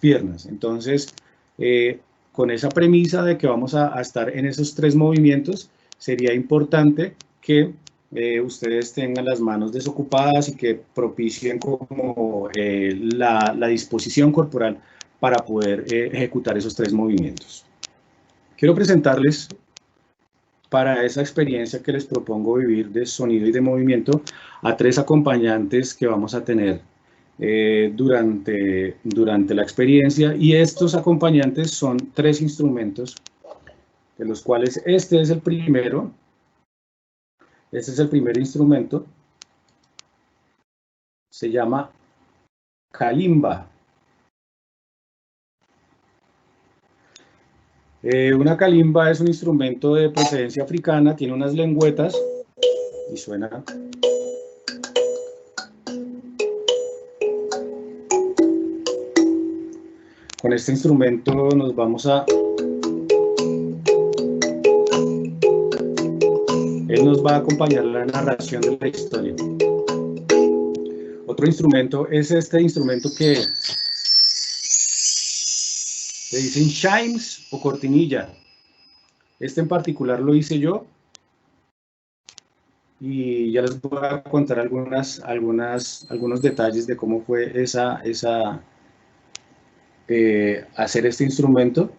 piernas. Entonces, con esa premisa de que vamos a estar en esos 3 movimientos, sería importante que ustedes tengan las manos desocupadas y que propicien como la disposición corporal para poder ejecutar esos 3 movimientos. Quiero presentarles, para esa experiencia que les propongo vivir de sonido y de movimiento, a 3 acompañantes que vamos a tener durante la experiencia, y estos acompañantes son 3 instrumentos, de los cuales este es el primero. Este es el primer instrumento, se llama kalimba. Una kalimba es un instrumento de procedencia africana, tiene unas lengüetas y suena. Con este instrumento nos vamos a... Él nos va a acompañar la narración de la historia. Otro instrumento es este instrumento que le dicen chimes o cortinilla. Este en particular lo hice yo y ya les voy a contar algunos detalles de cómo fue hacer este instrumento,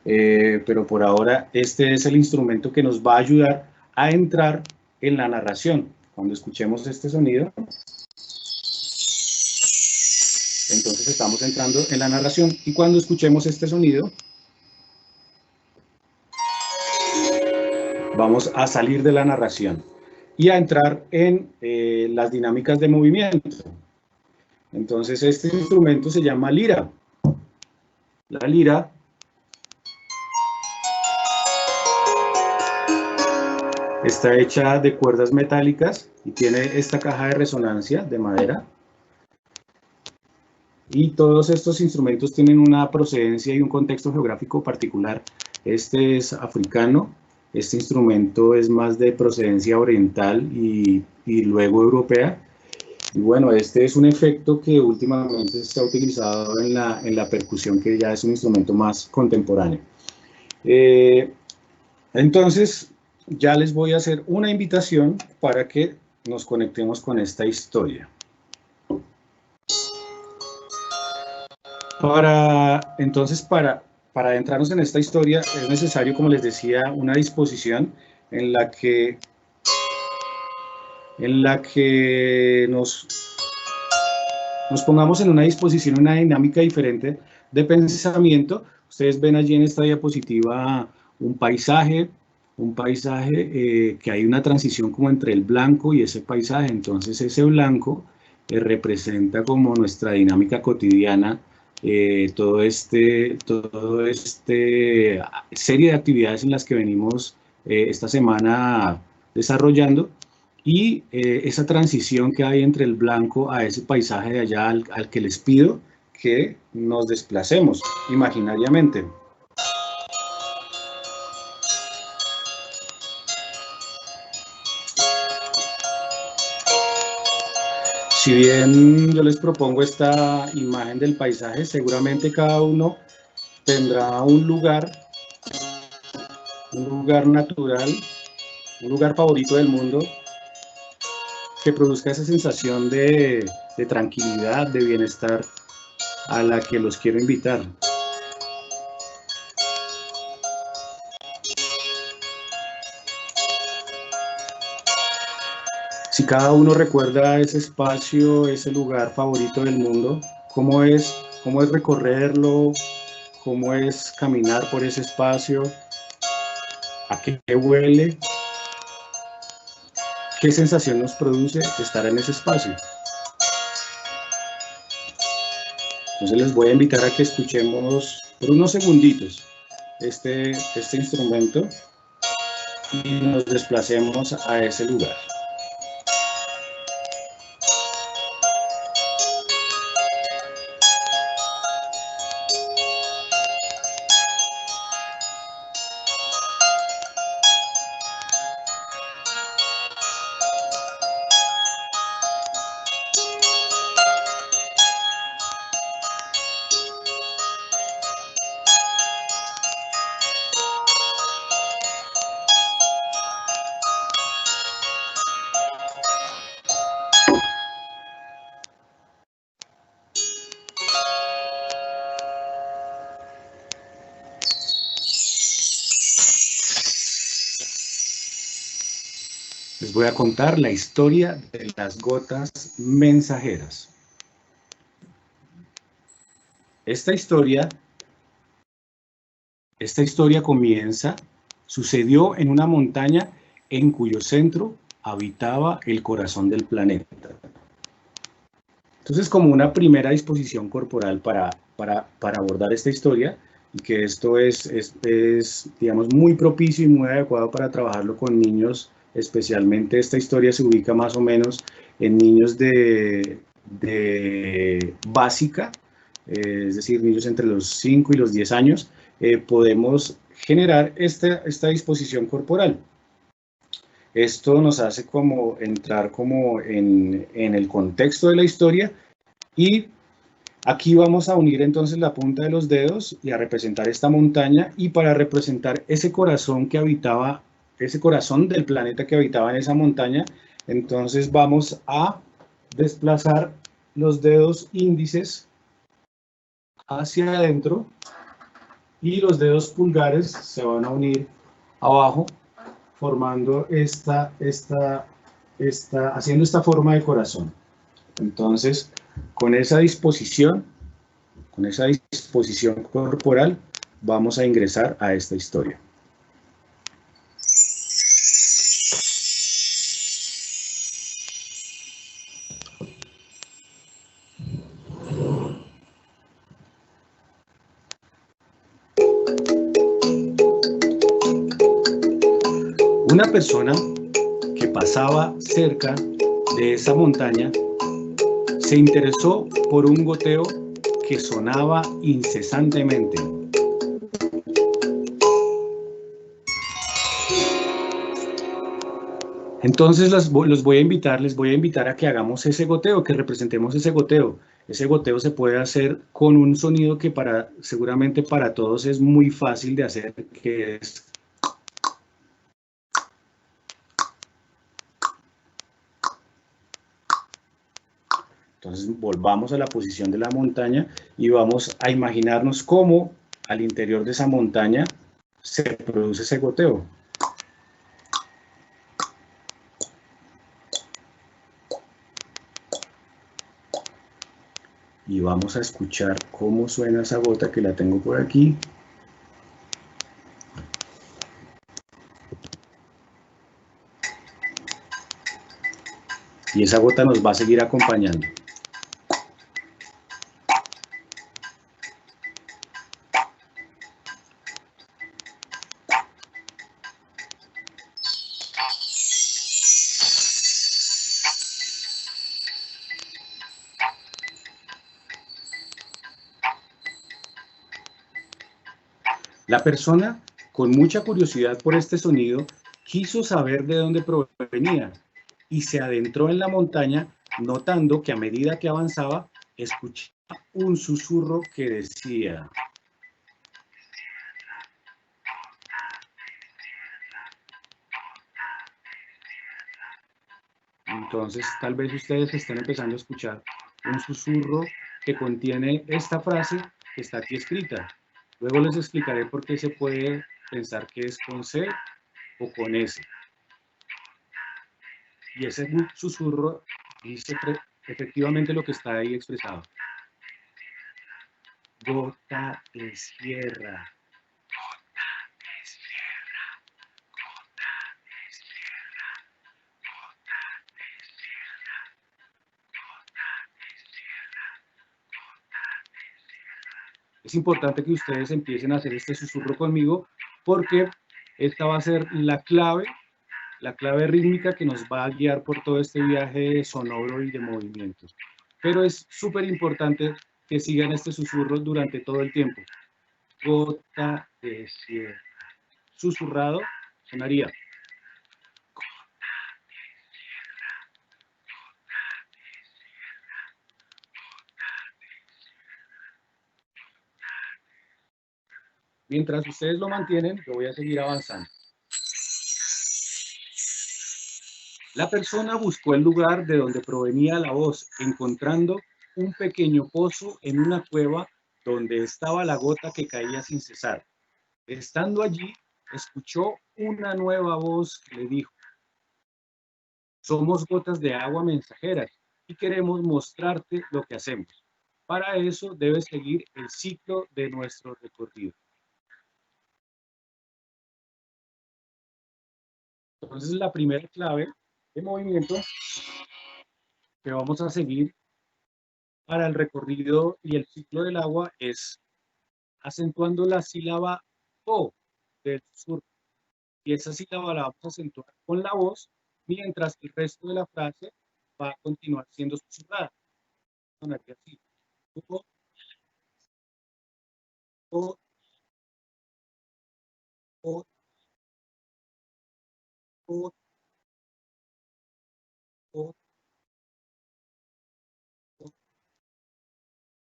pero por ahora este es el instrumento que nos va a ayudar a entrar en la narración. Cuando escuchemos este sonido, entonces estamos entrando en la narración, y cuando escuchemos este sonido, vamos a salir de la narración y a entrar en las dinámicas de movimiento. Entonces este instrumento se llama lira. La lira está hecha de cuerdas metálicas y tiene esta caja de resonancia de madera. Y todos estos instrumentos tienen una procedencia y un contexto geográfico particular. Este es africano, este instrumento es más de procedencia oriental y luego europea. Y bueno, este es un efecto que últimamente se ha utilizado en la percusión, que ya es un instrumento más contemporáneo. Entonces, ya les voy a hacer una invitación para que nos conectemos con esta historia. Entonces, para adentrarnos en esta historia, es necesario, como les decía, una disposición en la que nos pongamos en una disposición, una dinámica diferente de pensamiento. Ustedes ven allí en esta diapositiva un paisaje que hay una transición como entre el blanco y ese paisaje. Entonces ese blanco representa como nuestra dinámica cotidiana, todo este serie de actividades en las que venimos esta semana desarrollando, y esa transición que hay entre el blanco a ese paisaje de allá al que les pido que nos desplacemos imaginariamente. Si bien yo les propongo esta imagen del paisaje, seguramente cada uno tendrá un lugar natural, un lugar favorito del mundo que produzca esa sensación de tranquilidad, de bienestar, a la que los quiero invitar. Si cada uno recuerda ese espacio, ese lugar favorito del mundo, cómo es recorrerlo, cómo es caminar por ese espacio, a qué huele, qué sensación nos produce estar en ese espacio. Entonces les voy a invitar a que escuchemos por unos segunditos este instrumento y nos desplacemos a ese lugar. Les voy a contar la historia de las gotas mensajeras. Esta historia sucedió en una montaña en cuyo centro habitaba el corazón del planeta. Entonces, como una primera disposición corporal para abordar esta historia, y que esto es, digamos, muy propicio y muy adecuado para trabajarlo con niños, especialmente esta historia se ubica más o menos en niños de básica, es decir, niños entre los 5 y los 10 años, podemos generar esta disposición corporal. Esto nos hace como entrar como en el contexto de la historia, y aquí vamos a unir entonces la punta de los dedos y a representar esta montaña, y para representar ese corazón que habitaba, ese corazón del planeta que habitaba en esa montaña, entonces vamos a desplazar los dedos índices hacia adentro y los dedos pulgares se van a unir abajo, formando haciendo esta forma de corazón. Entonces, con esa disposición corporal, vamos a ingresar a esta historia. Una persona que pasaba cerca de esa montaña se interesó por un goteo que sonaba incesantemente. Entonces les voy a invitar a que hagamos ese goteo, que representemos ese goteo. Ese goteo se puede hacer con un sonido que seguramente para todos es muy fácil de hacer, que es... Entonces volvamos a la posición de la montaña y vamos a imaginarnos cómo al interior de esa montaña se produce ese goteo. Y vamos a escuchar cómo suena esa gota, que la tengo por aquí. Y esa gota nos va a seguir acompañando. La persona, con mucha curiosidad por este sonido, quiso saber de dónde provenía y se adentró en la montaña, notando que a medida que avanzaba, escuchaba un susurro que decía: entonces, tal vez ustedes estén empezando a escuchar un susurro que contiene esta frase que está aquí escrita. Luego les explicaré por qué se puede pensar que es con C o con S. Y ese susurro dice efectivamente lo que está ahí expresado. Gota de sierra. Es importante que ustedes empiecen a hacer este susurro conmigo, porque esta va a ser la clave rítmica que nos va a guiar por todo este viaje sonoro y de movimientos. Pero es súper importante que sigan este susurro durante todo el tiempo. Gota de sierra. Susurrado sonaría: mientras ustedes lo mantienen, yo voy a seguir avanzando. La persona buscó el lugar de donde provenía la voz, encontrando un pequeño pozo en una cueva donde estaba la gota que caía sin cesar. Estando allí, escuchó una nueva voz que le dijo: Somos gotas de agua mensajeras y queremos mostrarte lo que hacemos. Para eso debes seguir el ciclo de nuestro recorrido. Entonces, la primera clave de movimiento que vamos a seguir para el recorrido y el ciclo del agua es acentuando la sílaba O del sur. Y esa sílaba la vamos a acentuar con la voz, mientras que el resto de la frase va a continuar siendo susurrada. Así. O, o, o, o, o, o.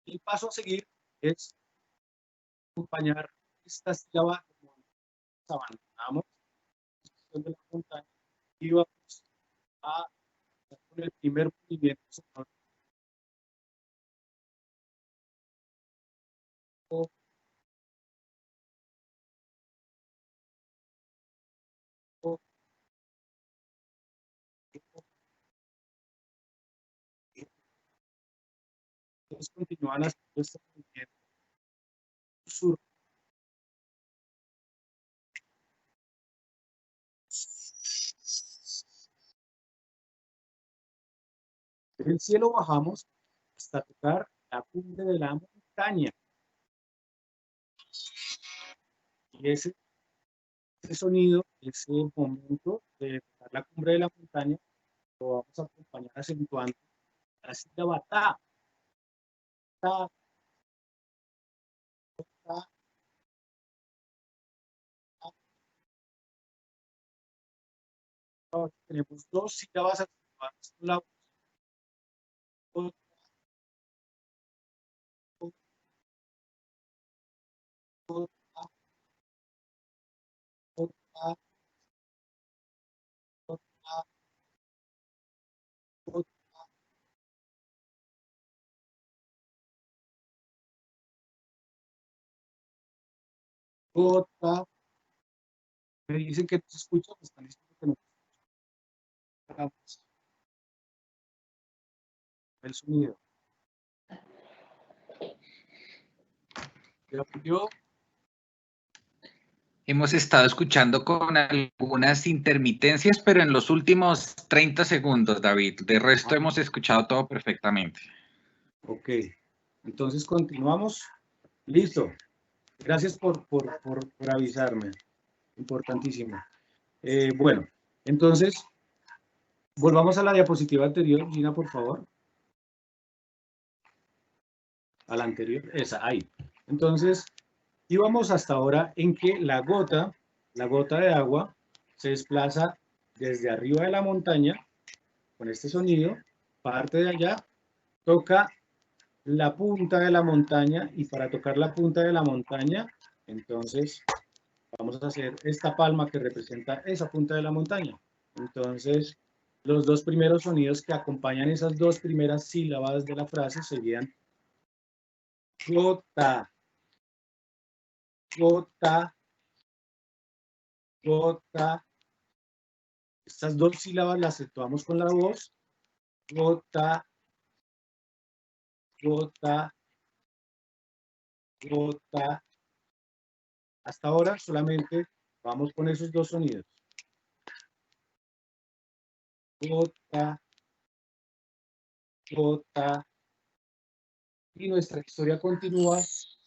El paso a seguir es acompañar esta sílaba como abandonamos de la montaña y vamos a con el primer movimiento sonoro. O, o, o. Entonces continúan haciendo este movimiento sur. Del cielo bajamos hasta tocar la cumbre de la montaña. Y ese sonido, ese momento de tocar la cumbre de la montaña, lo vamos a acompañar acentuando la sílaba ta, ta, ta, ta. Tenemos dos sílabas acentuadas con la voz, gota. Me dicen que no se escucha, me están diciendo que no escuchamos el sonido. Yo Hemos estado escuchando con algunas intermitencias, pero en los últimos 30 segundos, David. De resto hemos escuchado todo perfectamente. Ok, entonces continuamos. Listo. Gracias por avisarme. Importantísimo. Bueno, entonces, volvamos a la diapositiva anterior, Gina, por favor. A la anterior, esa, ahí. Entonces, íbamos hasta ahora en que la gota de agua, se desplaza desde arriba de la montaña, con este sonido, parte de allá, toca la punta de la montaña, y para tocar la punta de la montaña, entonces vamos a hacer esta palma que representa esa punta de la montaña. Entonces, los dos primeros sonidos que acompañan esas dos primeras sílabas de la frase serían gota, gota, gota. Estas dos sílabas las acentuamos con la voz. Gota, gota, gota. Hasta ahora solamente vamos con esos dos sonidos. Gota, gota. Y nuestra historia continúa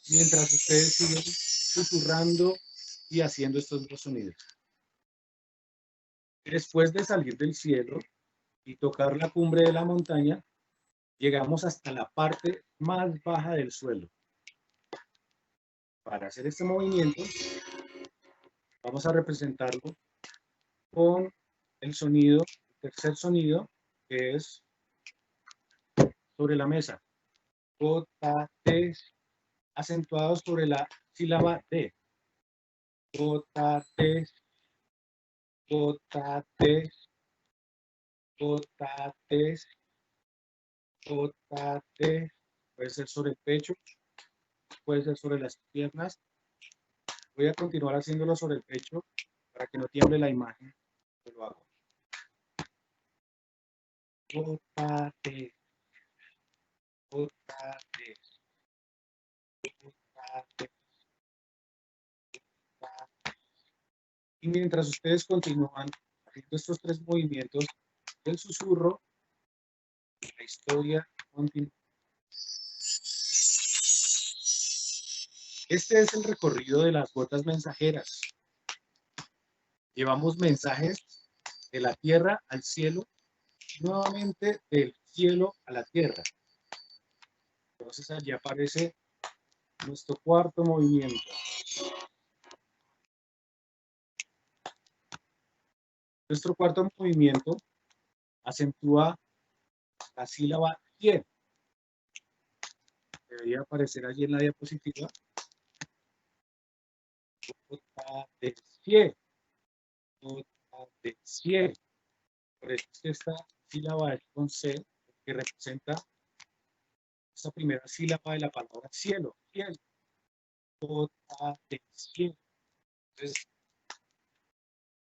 mientras ustedes siguen susurrando y haciendo estos dos sonidos. Después de salir del cielo y tocar la cumbre de la montaña, llegamos hasta la parte más baja del suelo. Para hacer este movimiento, vamos a representarlo con el sonido, el tercer sonido, que es sobre la mesa. J, T, acentuado sobre la sílaba D. J, T, J, T, J, T, J, T. Puede ser sobre el pecho, puede ser sobre las piernas. Voy a continuar haciéndolo sobre el pecho para que no tiemble la imagen. Lo hago. gota de, gota de, gota de, gota de. Y mientras ustedes continúan haciendo estos tres movimientos del susurro, la historia continúa. Este es el recorrido de las gotas mensajeras. Llevamos mensajes de la tierra al cielo, nuevamente del cielo a la tierra. Entonces allí aparece nuestro cuarto movimiento. Nuestro cuarto movimiento acentúa la sílaba tie. Debería aparecer allí en la diapositiva. Gota de cie. Gota de cie. Por eso es que esta sílaba es con C, que representa esta primera sílaba de la palabra cielo. Cielo. Gota de cielo. Entonces,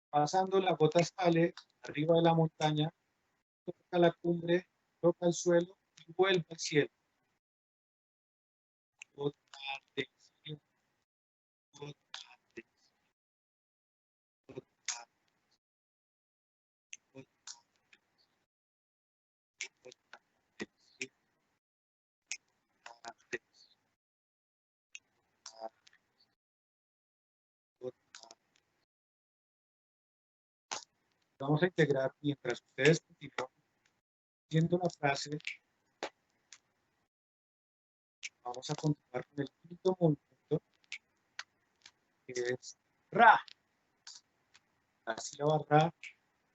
pasando la gota sale arriba de la montaña, toca la cumbre, toca el suelo y vuelve al cielo. Gota de cielo. Gota de cielo. Vamos a integrar mientras ustedes continúan viendo la frase. Vamos a continuar con el quinto movimiento, que es ra. La sílaba ra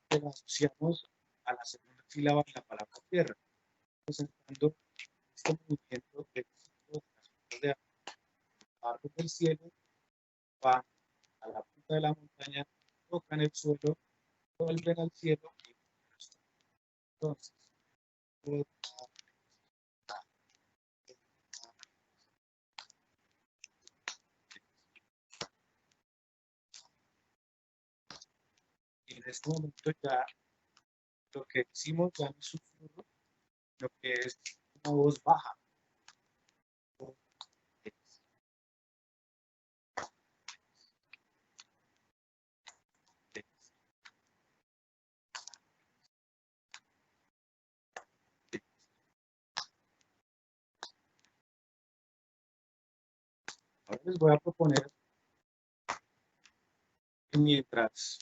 que la asociamos a la segunda sílaba de la palabra tierra, presentando este movimiento del ciclo de las puntas de abajo del cielo, van a la punta de la montaña, tocan el suelo, vuelven al cielo y entonces y en este momento ya lo que decimos ya no es susurro, lo que es una voz baja. Ahora les voy a proponer que mientras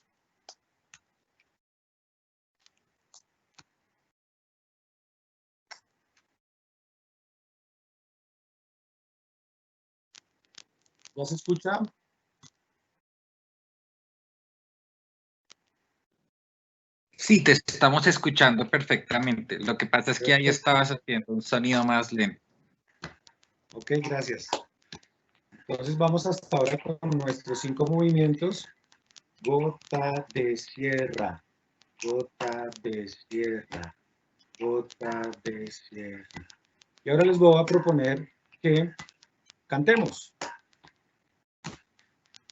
¿ya se escucha? Sí, te estamos escuchando perfectamente. Lo que pasa es que ahí estabas haciendo un sonido más lento. Ok, gracias. Entonces vamos hasta ahora con nuestros 5 movimientos. Gota de sierra, gota de sierra, gota de sierra. Y ahora les voy a proponer que cantemos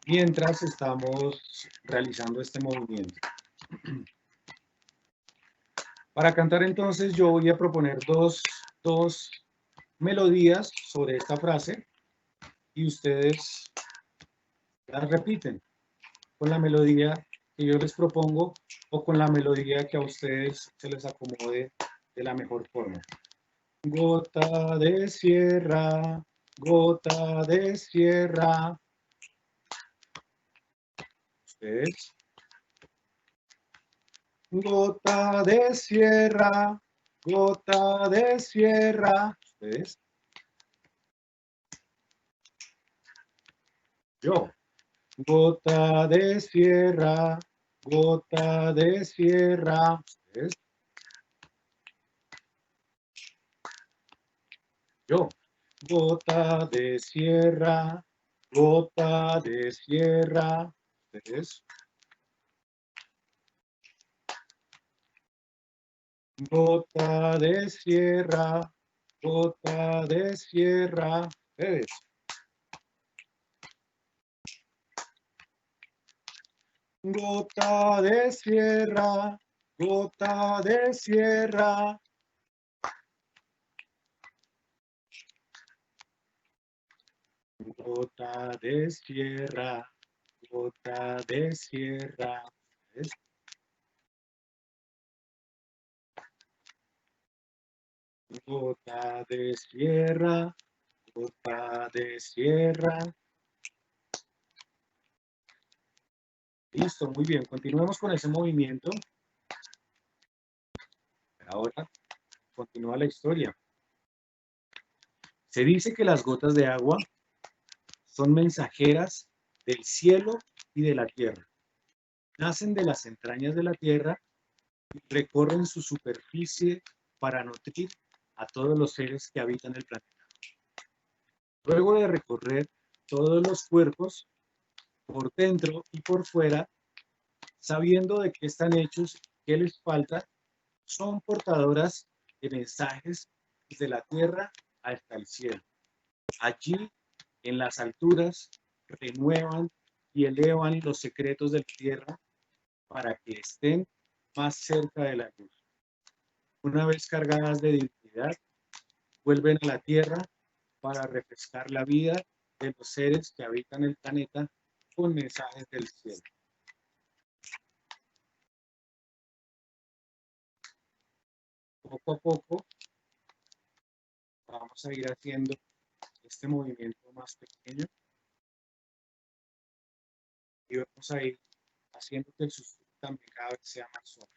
mientras estamos realizando este movimiento. Para cantar entonces yo voy a proponer dos melodías sobre esta frase y ustedes las repiten con la melodía que yo les propongo o con la melodía que a ustedes se les acomode de la mejor forma. Gota de sierra, gota de sierra. Ustedes. Gota de sierra, gota de sierra. Ustedes. Yo. Gota de sierra, gota de sierra. Ustedes. Yo. Gota de sierra, gota de sierra. Ustedes. Gota de sierra, gota de sierra. Ustedes. Gota de sierra, gota de sierra. Gota de sierra, gota de sierra. ¿Ves? Gota de sierra, gota de sierra. Listo, muy bien. Continuemos con ese movimiento. Ahora continúa la historia. Se dice que las gotas de agua son mensajeras del cielo y de la tierra. Nacen de las entrañas de la tierra y recorren su superficie para nutrir a todos los seres que habitan el planeta. Luego de recorrer todos los cuerpos, por dentro y por fuera, sabiendo de qué están hechos, qué les falta, son portadoras de mensajes desde la tierra hasta el cielo. Allí, en las alturas, renuevan y elevan los secretos de la tierra para que estén más cerca de la luz. Una vez cargadas de divinidad, vuelven a la tierra para refrescar la vida de los seres que habitan el planeta con mensajes del cielo. Poco a poco vamos a ir haciendo este movimiento más pequeño y vamos a ir haciendo que el susurro también cada vez sea más suave.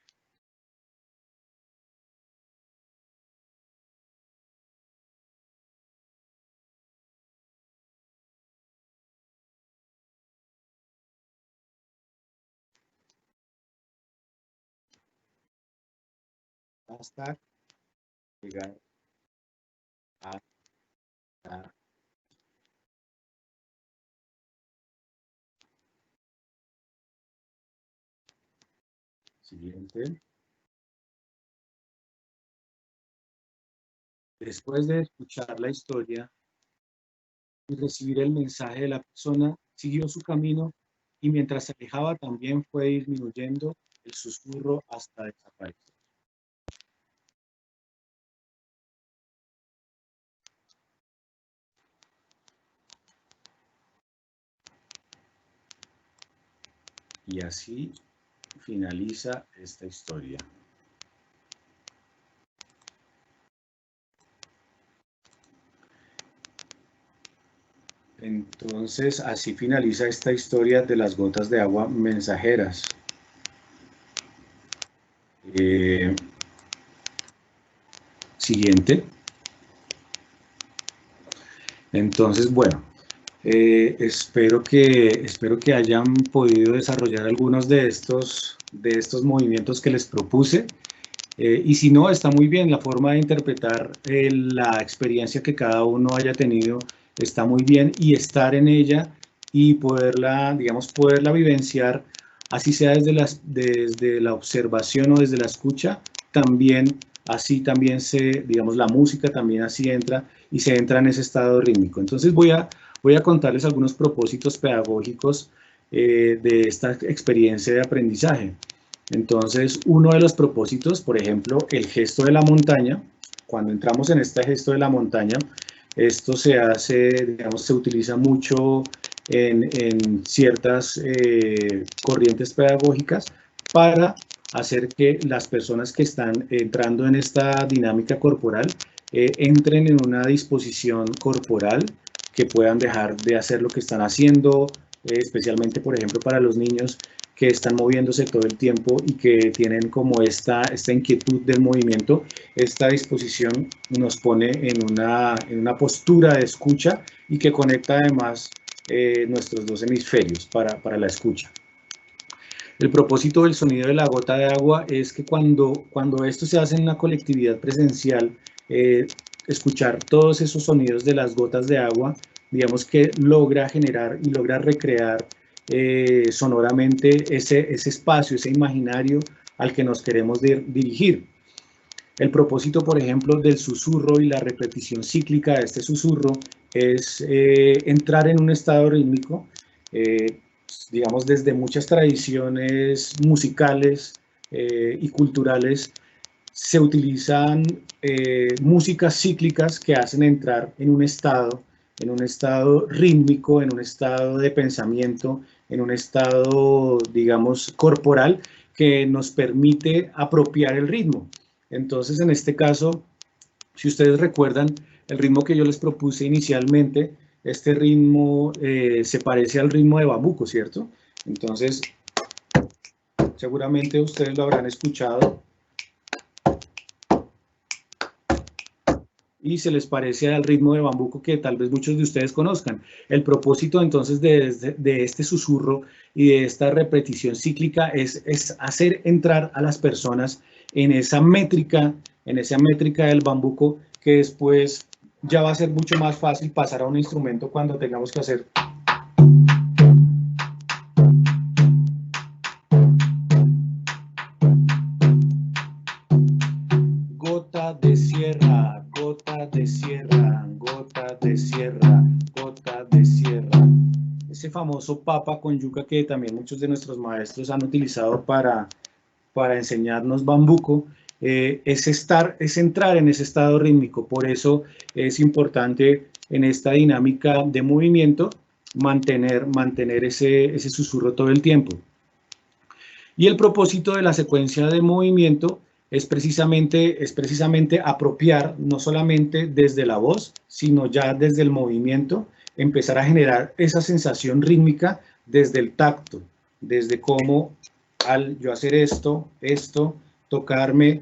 Hasta llegar a la siguiente. Después de escuchar la historia y recibir el mensaje de la persona, siguió su camino y mientras se alejaba también fue disminuyendo el susurro hasta desaparecer. Y así finaliza esta historia. Entonces, así finaliza esta historia de las gotas de agua mensajeras. Siguiente. Entonces, bueno, espero que hayan podido desarrollar algunos de estos movimientos que les propuse. Y si no, está muy bien, la forma de interpretar la experiencia que cada uno haya tenido está muy bien, y estar en ella y poderla, digamos, poderla vivenciar, así sea desde la observación o desde la escucha, también, así también digamos, la música también así entra y se entra en ese estado rítmico. Entonces voy a contarles algunos propósitos pedagógicos de esta experiencia de aprendizaje. Entonces, uno de los propósitos, por ejemplo, el gesto de la montaña. Cuando entramos en este gesto de la montaña, esto se hace, digamos, se utiliza mucho en ciertas corrientes pedagógicas para hacer que las personas que están entrando en esta dinámica corporal entren en una disposición corporal que puedan dejar de hacer lo que están haciendo, especialmente, por ejemplo, para los niños que están moviéndose todo el tiempo y que tienen como esta inquietud del movimiento. Esta disposición nos pone en una postura de escucha y que conecta además nuestros dos hemisferios para la escucha. El propósito del sonido de la gota de agua es que cuando esto se hace en una colectividad presencial, escuchar todos esos sonidos de las gotas de agua, digamos que logra generar y logra recrear sonoramente ese espacio, ese imaginario al que nos queremos dirigir. El propósito, por ejemplo, del susurro y la repetición cíclica de este susurro es entrar en un estado rítmico, digamos, desde muchas tradiciones musicales y culturales, se utilizan músicas cíclicas que hacen entrar en un estado rítmico, en un estado de pensamiento, en un estado, digamos, corporal, que nos permite apropiar el ritmo. Entonces, en este caso, si ustedes recuerdan, el ritmo que yo les propuse inicialmente, este ritmo se parece al ritmo de bambuco, ¿cierto? Entonces, seguramente ustedes lo habrán escuchado y se les parece al ritmo de bambuco que tal vez muchos de ustedes conozcan. El propósito entonces de este susurro y de esta repetición cíclica es hacer entrar a las personas en esa métrica del bambuco, que después ya va a ser mucho más fácil pasar a un instrumento cuando tengamos que hacer. Gota de sierra, gota de sierra, gota de sierra, gota de sierra. Ese famoso papa con yuca que también muchos de nuestros maestros han utilizado para enseñarnos bambuco, es entrar en ese estado rítmico. Por eso es importante en esta dinámica de movimiento mantener ese susurro todo el tiempo. Y el propósito de la secuencia de movimiento es precisamente apropiar, no solamente desde la voz, sino ya desde el movimiento, empezar a generar esa sensación rítmica desde el tacto, desde cómo al yo hacer esto, tocarme,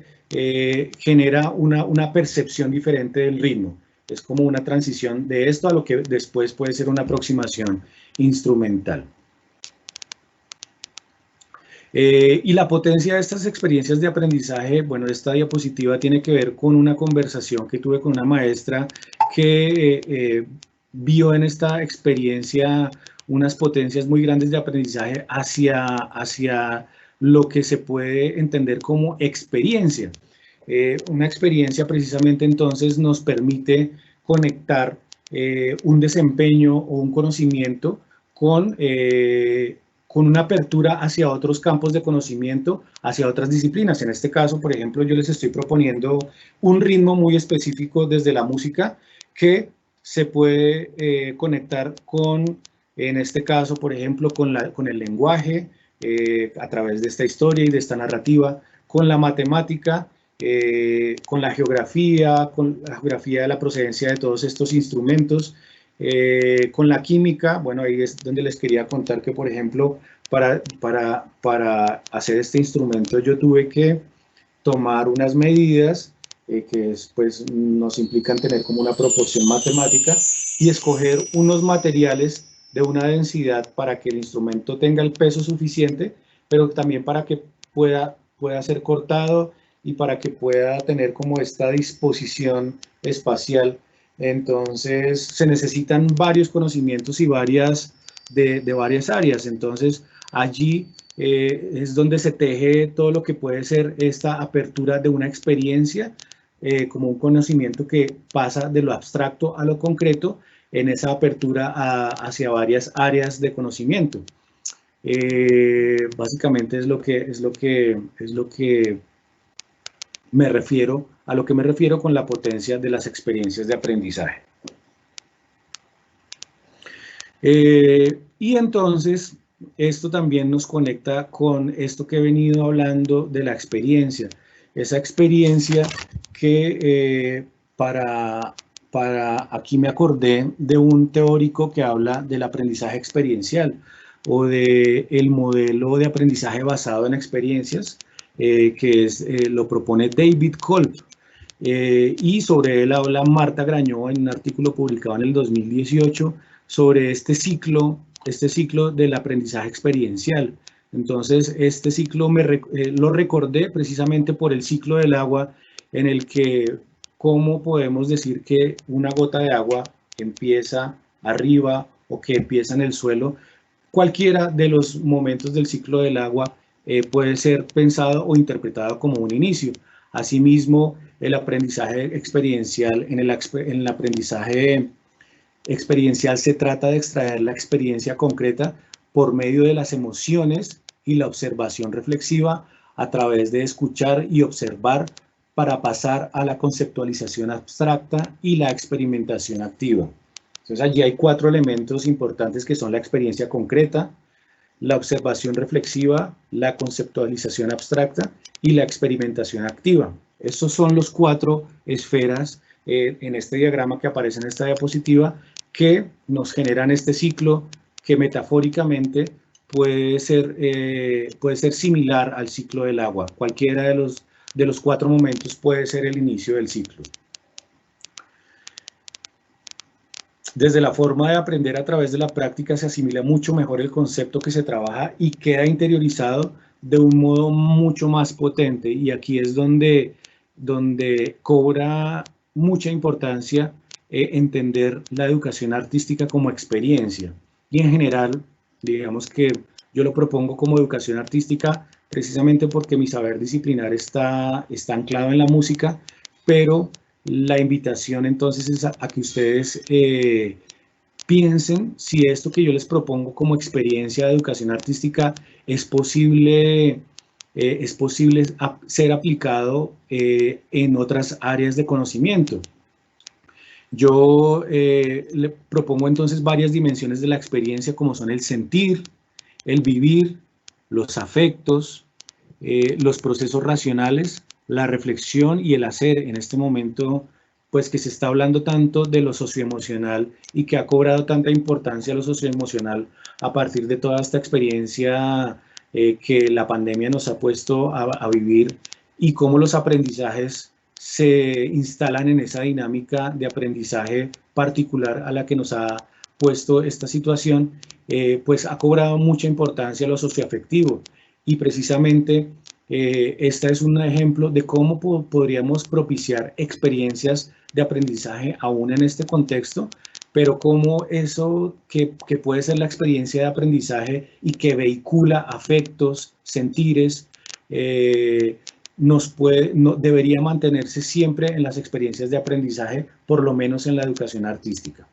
genera una percepción diferente del ritmo. Es como una transición de esto a lo que después puede ser una aproximación instrumental. Y la potencia de estas experiencias de aprendizaje, bueno, esta diapositiva tiene que ver con una conversación que tuve con una maestra que vio en esta experiencia unas potencias muy grandes de aprendizaje hacia lo que se puede entender como experiencia. Una experiencia precisamente entonces nos permite conectar un desempeño o un conocimiento con una apertura hacia otros campos de conocimiento, hacia otras disciplinas. En este caso, por ejemplo, yo les estoy proponiendo un ritmo muy específico desde la música que se puede conectar con, en este caso, por ejemplo, con el lenguaje, a través de esta historia y de esta narrativa, con la matemática, con la geografía de la procedencia de todos estos instrumentos, con la química. Bueno, ahí es donde les quería contar que, por ejemplo, para hacer este instrumento yo tuve que tomar unas medidas que después nos implican tener como una proporción matemática y escoger unos materiales de una densidad para que el instrumento tenga el peso suficiente, pero también para que pueda ser cortado y para que pueda tener como esta disposición espacial. Entonces se necesitan varios conocimientos y de varias áreas. Entonces allí es donde se teje todo lo que puede ser esta apertura de una experiencia, como un conocimiento que pasa de lo abstracto a lo concreto en esa apertura hacia varias áreas de conocimiento. Básicamente es lo que me refiero, a lo que me refiero con la potencia de las experiencias de aprendizaje. Y entonces, esto también nos conecta con esto que he venido hablando de la experiencia. Esa experiencia que aquí me acordé de un teórico que habla del aprendizaje experiencial o del modelo de aprendizaje basado en experiencias, que lo propone David Kolb, y sobre él habla Marta Grañó en un artículo publicado en el 2018 sobre este ciclo del aprendizaje experiencial. Entonces, este ciclo lo recordé precisamente por el ciclo del agua, en el que cómo podemos decir que una gota de agua empieza arriba o que empieza en el suelo. Cualquiera de los momentos del ciclo del agua puede ser pensado o interpretado como un inicio. Asimismo, el aprendizaje experiencial, en el aprendizaje experiencial se trata de extraer la experiencia concreta por medio de las emociones y la observación reflexiva a través de escuchar y observar para pasar a la conceptualización abstracta y la experimentación activa. Entonces allí hay 4 elementos importantes que son la experiencia concreta, la observación reflexiva, la conceptualización abstracta y la experimentación activa. Estos son los 4 esferas en este diagrama que aparece en esta diapositiva que nos generan este ciclo que metafóricamente puede ser similar al ciclo del agua. Cualquiera de los 4 momentos puede ser el inicio del ciclo. Desde la forma de aprender a través de la práctica se asimila mucho mejor el concepto que se trabaja y queda interiorizado de un modo mucho más potente. Y aquí es donde cobra mucha importancia entender la educación artística como experiencia. Y en general, digamos que yo lo propongo como educación artística precisamente porque mi saber disciplinar está anclado en la música, pero la invitación entonces es a que ustedes piensen si esto que yo les propongo como experiencia de educación artística es posible ser aplicado en otras áreas de conocimiento. Yo le propongo entonces varias dimensiones de la experiencia como son el sentir, el vivir, los afectos, los procesos racionales, la reflexión y el hacer. En este momento, pues que se está hablando tanto de lo socioemocional y que ha cobrado tanta importancia lo socioemocional a partir de toda esta experiencia que la pandemia nos ha puesto a vivir y cómo los aprendizajes se instalan en esa dinámica de aprendizaje particular a la que nos ha puesto esta situación, pues ha cobrado mucha importancia lo socioafectivo. Y precisamente este es un ejemplo de cómo podríamos propiciar experiencias de aprendizaje aún en este contexto, pero cómo eso que puede ser la experiencia de aprendizaje y que vehicula afectos, sentires, debería mantenerse siempre en las experiencias de aprendizaje, por lo menos en la educación artística.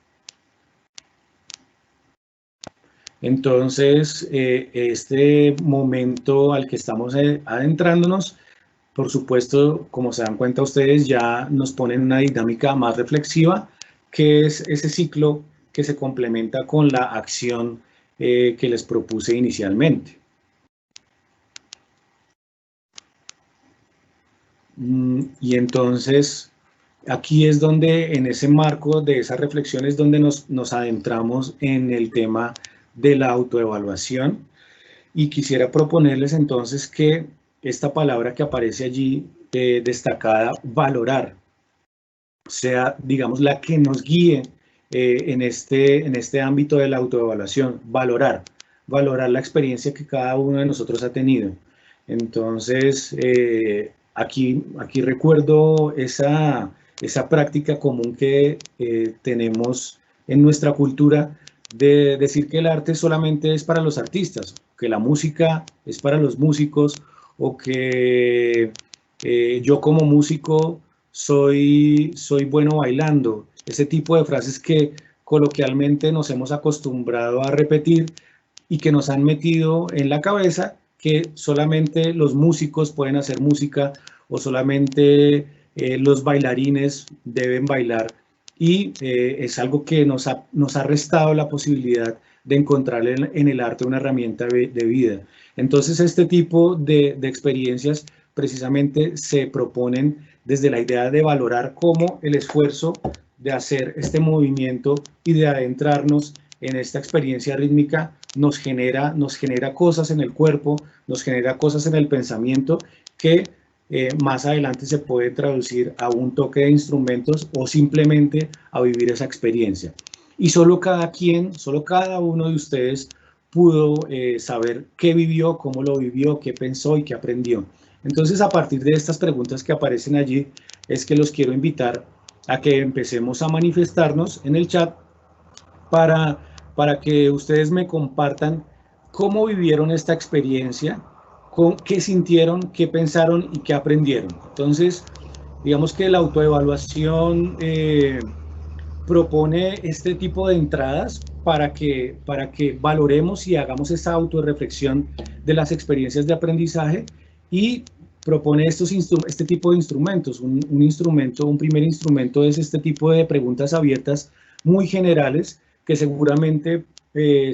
Entonces, este momento al que estamos adentrándonos, por supuesto, como se dan cuenta ustedes, ya nos pone en una dinámica más reflexiva, que es ese ciclo que se complementa con la acción que les propuse inicialmente. Y entonces, aquí es donde, en ese marco de esas reflexiones, donde nos adentramos en el tema de la autoevaluación, y quisiera proponerles entonces que esta palabra que aparece allí destacada, valorar, sea, digamos, la que nos guíe en este ámbito de la autoevaluación, valorar la experiencia que cada uno de nosotros ha tenido. Entonces, aquí recuerdo esa práctica común que tenemos en nuestra cultura de decir que el arte solamente es para los artistas, que la música es para los músicos, o que yo como músico soy bueno bailando. Ese tipo de frases que coloquialmente nos hemos acostumbrado a repetir y que nos han metido en la cabeza que solamente los músicos pueden hacer música o solamente los bailarines deben bailar. Y es algo que nos ha restado la posibilidad de encontrar en el arte una herramienta de vida. Entonces, este tipo de experiencias precisamente se proponen desde la idea de valorar cómo el esfuerzo de hacer este movimiento y de adentrarnos en esta experiencia rítmica nos genera cosas en el cuerpo, nos genera cosas en el pensamiento que más adelante se puede traducir a un toque de instrumentos o simplemente a vivir esa experiencia. Y solo cada uno de ustedes pudo saber qué vivió, cómo lo vivió, qué pensó y qué aprendió. Entonces, a partir de estas preguntas que aparecen allí, es que los quiero invitar a que empecemos a manifestarnos en el chat para que ustedes me compartan cómo vivieron esta experiencia, qué sintieron, qué pensaron y qué aprendieron. Entonces, digamos que la autoevaluación propone este tipo de entradas para que valoremos y hagamos esa autorreflexión de las experiencias de aprendizaje y propone este tipo de instrumentos. Un primer instrumento es este tipo de preguntas abiertas muy generales que seguramente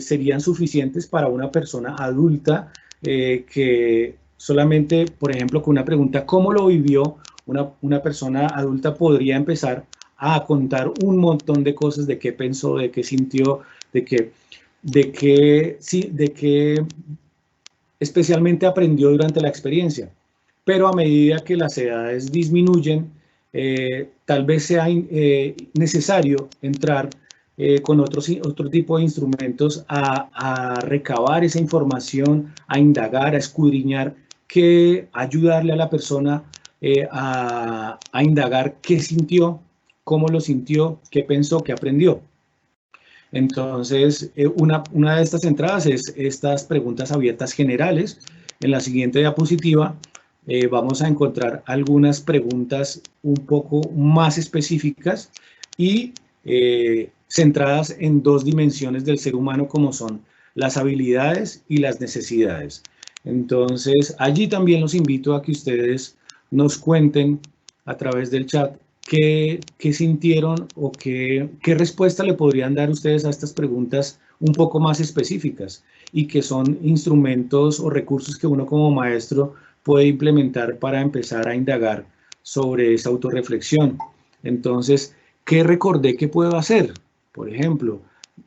serían suficientes para una persona adulta que solamente, por ejemplo, con una pregunta, ¿cómo lo vivió? Una persona adulta podría empezar a contar un montón de cosas, de qué pensó, de qué sintió, de qué especialmente aprendió durante la experiencia. Pero a medida que las edades disminuyen, tal vez sea necesario entrar con otro tipo de instrumentos a recabar esa información, a indagar, a escudriñar, ayudarle a la persona a indagar qué sintió, cómo lo sintió, qué pensó, qué aprendió. Entonces, una de estas entradas es estas preguntas abiertas generales. En la siguiente diapositiva vamos a encontrar algunas preguntas un poco más específicas y centradas en dos dimensiones del ser humano, como son las habilidades y las necesidades. Entonces, allí también los invito a que ustedes nos cuenten a través del chat qué sintieron o qué respuesta le podrían dar ustedes a estas preguntas un poco más específicas y que son instrumentos o recursos que uno como maestro puede implementar para empezar a indagar sobre esa autorreflexión. Entonces, ¿qué recordé que puedo hacer? Por ejemplo,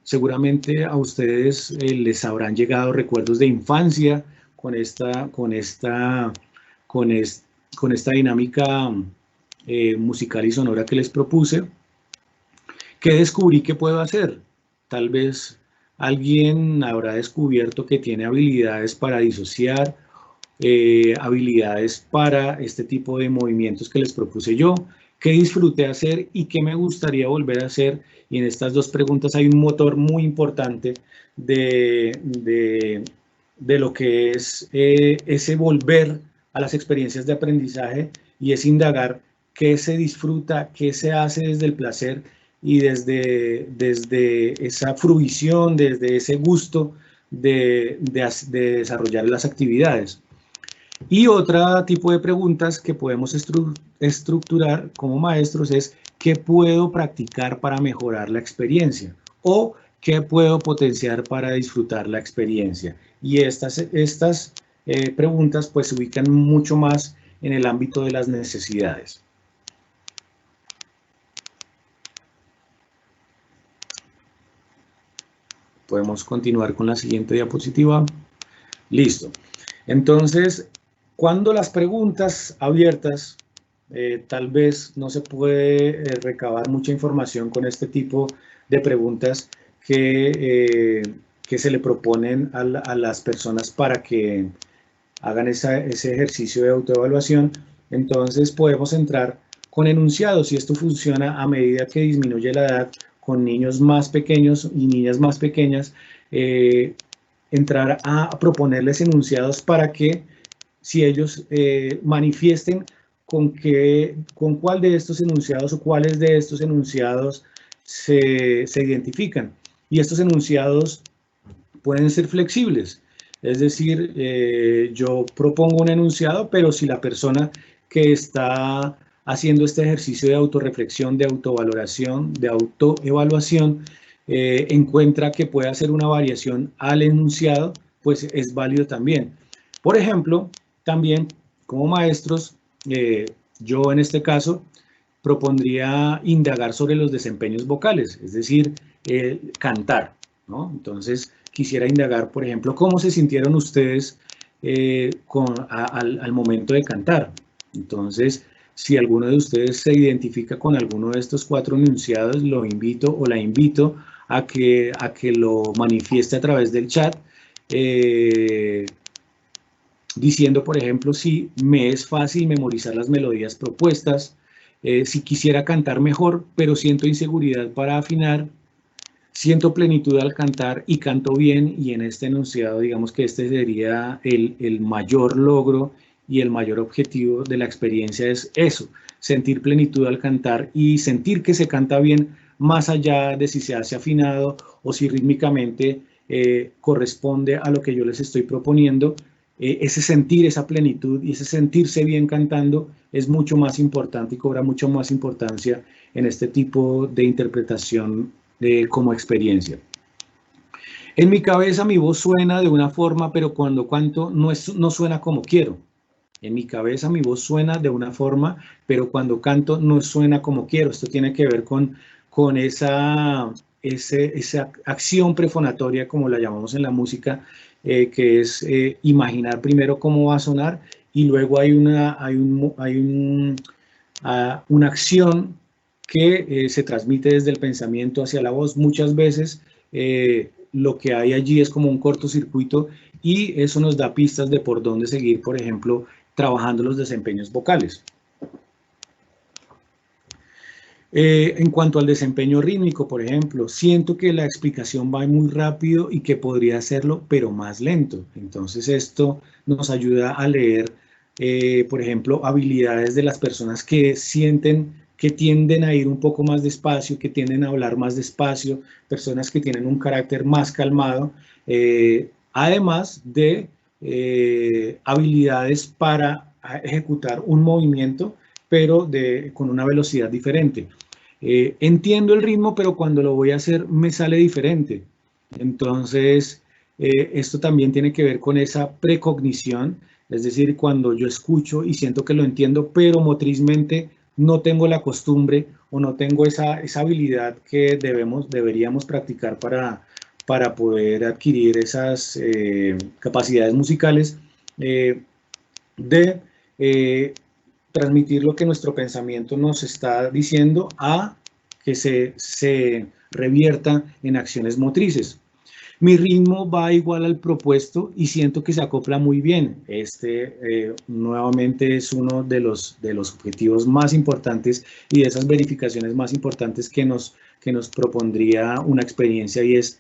seguramente a ustedes les habrán llegado recuerdos de infancia con esta dinámica musical y sonora que les propuse. ¿Qué descubrí que puedo hacer? Tal vez alguien habrá descubierto que tiene habilidades para disociar, habilidades para este tipo de movimientos que les propuse yo, qué disfruté hacer y qué me gustaría volver a hacer. Y en estas dos preguntas hay un motor muy importante de lo que es ese volver a las experiencias de aprendizaje y es indagar qué se disfruta, qué se hace desde el placer y desde esa fruición, desde ese gusto de desarrollar las actividades. Y otro tipo de preguntas que podemos estructurar como maestros es ¿qué puedo practicar para mejorar la experiencia? O ¿qué puedo potenciar para disfrutar la experiencia? Y estas preguntas pues se ubican mucho más en el ámbito de las necesidades. Podemos continuar con la siguiente diapositiva. Listo. Entonces, cuando las preguntas abiertas, tal vez no se puede recabar mucha información con este tipo de preguntas que se le proponen a las personas para que hagan ese ejercicio de autoevaluación. Entonces podemos entrar con enunciados y esto funciona a medida que disminuye la edad con niños más pequeños y niñas más pequeñas, entrar a proponerles enunciados para que si ellos manifiesten con cuál de estos enunciados o cuáles de estos enunciados se identifican. Y estos enunciados pueden ser flexibles. Es decir, yo propongo un enunciado, pero si la persona que está haciendo este ejercicio de autorreflexión, de autovaloración, de autoevaluación, encuentra que puede hacer una variación al enunciado, pues es válido también. Por ejemplo, también como maestros, yo en este caso propondría indagar sobre los desempeños vocales, es decir, cantar, ¿no? Entonces, quisiera indagar, por ejemplo, cómo se sintieron ustedes al momento de cantar. Entonces, si alguno de ustedes se identifica con alguno de estos 4 enunciados, lo invito o la invito a que lo manifieste a través del chat, diciendo, por ejemplo, si me es fácil memorizar las melodías propuestas, si quisiera cantar mejor, pero siento inseguridad para afinar, siento plenitud al cantar y canto bien, y en este enunciado digamos que este sería el mayor logro y el mayor objetivo de la experiencia es eso, sentir plenitud al cantar y sentir que se canta bien más allá de si se hace afinado o si rítmicamente corresponde a lo que yo les estoy proponiendo, ese sentir, esa plenitud y ese sentirse bien cantando es mucho más importante y cobra mucho más importancia en este tipo de interpretación como experiencia. En mi cabeza mi voz suena de una forma, pero cuando canto no suena como quiero. En mi cabeza mi voz suena de una forma, pero cuando canto no suena como quiero. Esto tiene que ver con esa acción prefonatoria, como la llamamos en la música, que es imaginar primero cómo va a sonar y luego hay una acción que se transmite desde el pensamiento hacia la voz. Muchas veces lo que hay allí es como un cortocircuito y eso nos da pistas de por dónde seguir, por ejemplo, trabajando los desempeños vocales. En cuanto al desempeño rítmico, por ejemplo, siento que la explicación va muy rápido y que podría hacerlo, pero más lento. Entonces esto nos ayuda a leer, por ejemplo, habilidades de las personas que sienten que tienden a ir un poco más despacio, que tienden a hablar más despacio, personas que tienen un carácter más calmado, además de habilidades para ejecutar un movimiento, pero con una velocidad diferente. Entiendo el ritmo, pero cuando lo voy a hacer me sale diferente. Entonces, esto también tiene que ver con esa precognición, es decir, cuando yo escucho y siento que lo entiendo, pero motrizmente no tengo la costumbre o no tengo esa habilidad que deberíamos practicar para poder adquirir esas capacidades musicales de transmitir lo que nuestro pensamiento nos está diciendo a que se revierta en acciones motrices. Mi ritmo va igual al propuesto y siento que se acopla muy bien. Nuevamente es uno de los objetivos más importantes y de esas verificaciones más importantes que nos propondría una experiencia y es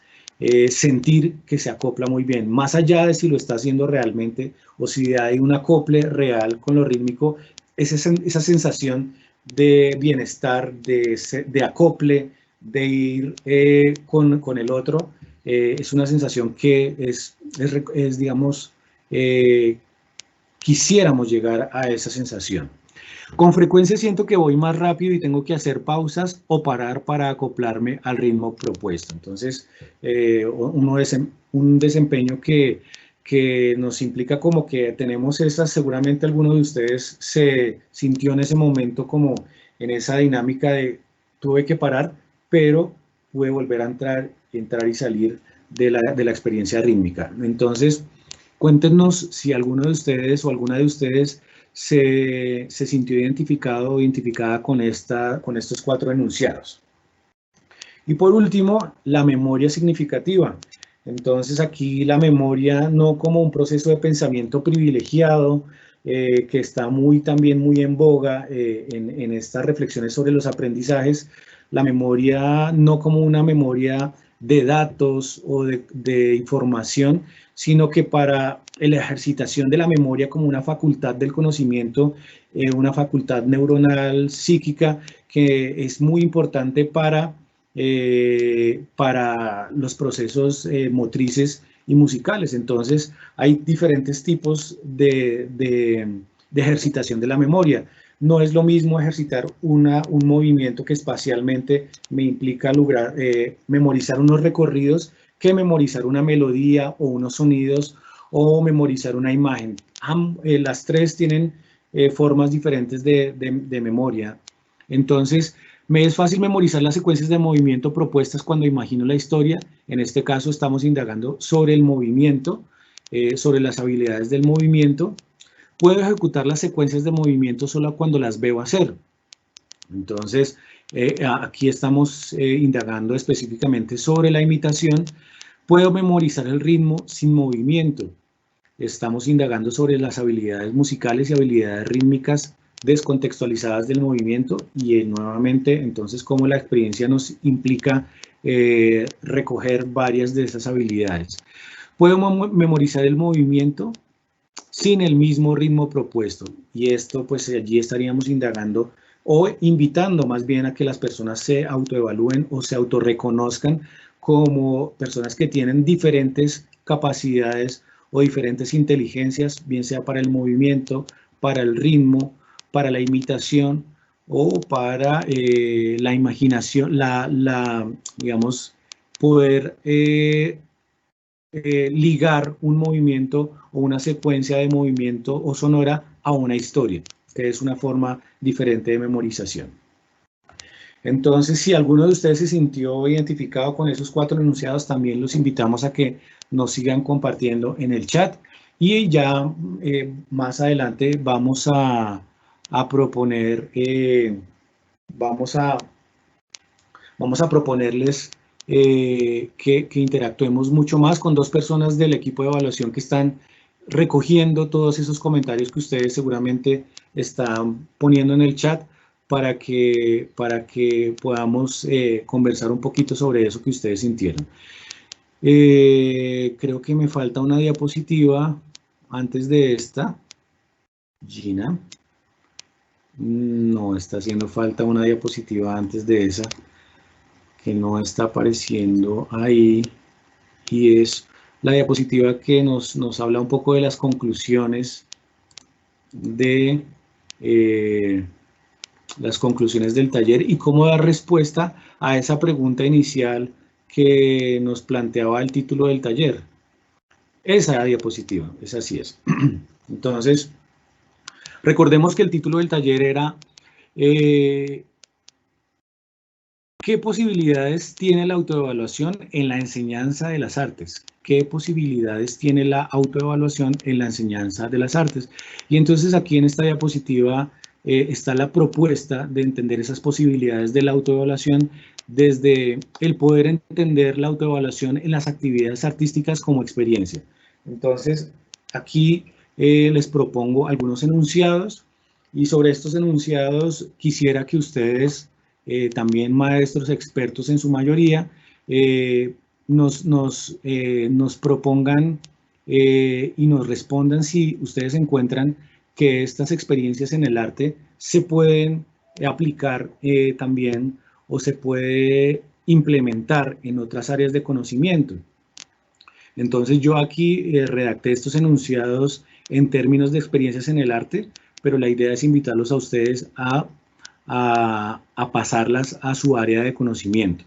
sentir que se acopla muy bien. Más allá de si lo está haciendo realmente o si hay un acople real con lo rítmico, esa sensación de bienestar, de acople, de ir con el otro, es una sensación que digamos, quisiéramos llegar a esa sensación. Con frecuencia siento que voy más rápido y tengo que hacer pausas o parar para acoplarme al ritmo propuesto. Entonces, un desempeño que nos implica como que tenemos esas, seguramente alguno de ustedes se sintió en ese momento como en esa dinámica de tuve que parar, pero pude volver a entrar y salir de la experiencia rítmica. Entonces, cuéntenos si alguno de ustedes o alguna de ustedes se sintió identificado o identificada con estos 4 enunciados. Y por último, la memoria significativa. Entonces aquí la memoria no como un proceso de pensamiento privilegiado, que está también muy en boga en estas reflexiones sobre los aprendizajes, la memoria no como una memoria de datos o de información, sino que para la ejercitación de la memoria como una facultad del conocimiento, una facultad neuronal psíquica que es muy importante para los procesos motrices y musicales. Entonces, hay diferentes tipos de ejercitación de la memoria. No es lo mismo ejercitar un movimiento que espacialmente me implica lograr memorizar unos recorridos que memorizar una melodía o unos sonidos o memorizar una imagen. Las tres tienen formas diferentes de memoria. Entonces, me es fácil memorizar las secuencias de movimiento propuestas cuando imagino la historia. En este caso estamos indagando sobre el movimiento, sobre las habilidades del movimiento. Puedo ejecutar las secuencias de movimiento solo cuando las veo hacer. Entonces, aquí estamos indagando específicamente sobre la imitación. Puedo memorizar el ritmo sin movimiento. Estamos indagando sobre las habilidades musicales y habilidades rítmicas descontextualizadas del movimiento y nuevamente entonces cómo la experiencia nos implica recoger varias de esas habilidades. Puedo memorizar el movimiento sin el mismo ritmo propuesto y esto pues allí estaríamos indagando o invitando más bien a que las personas se autoevalúen o se autorreconozcan como personas que tienen diferentes capacidades o diferentes inteligencias, bien sea para el movimiento, para el ritmo, para la imitación o para la imaginación, digamos, poder ligar un movimiento o una secuencia de movimiento o sonora a una historia, que es una forma diferente de memorización. Entonces, si alguno de ustedes se sintió identificado con esos 4 enunciados, también los invitamos a que nos sigan compartiendo en el chat y ya más adelante vamos a proponer, vamos a proponerles que interactuemos mucho más con 2 personas del equipo de evaluación que están recogiendo todos esos comentarios que ustedes seguramente están poniendo en el chat para que podamos conversar un poquito sobre eso que ustedes sintieron. Creo que me falta una diapositiva antes de esta. Gina. No, está haciendo falta una diapositiva antes de esa que no está apareciendo ahí, y es la diapositiva que nos habla un poco de las conclusiones del taller y cómo dar respuesta a esa pregunta inicial que nos planteaba el título del taller. Esa diapositiva, esa sí es. Entonces, recordemos que el título del taller era ¿qué posibilidades tiene la autoevaluación en la enseñanza de las artes? ¿Qué posibilidades tiene la autoevaluación en la enseñanza de las artes? Y entonces aquí en esta diapositiva está la propuesta de entender esas posibilidades de la autoevaluación desde el poder entender la autoevaluación en las actividades artísticas como experiencia. Entonces, aquí les propongo algunos enunciados y sobre estos enunciados quisiera que ustedes también maestros expertos en su mayoría, nos propongan y nos respondan si ustedes encuentran que estas experiencias en el arte se pueden aplicar también o se puede implementar en otras áreas de conocimiento. Entonces yo aquí redacté estos enunciados en términos de experiencias en el arte, pero la idea es invitarlos a ustedes a pasarlas a su área de conocimiento.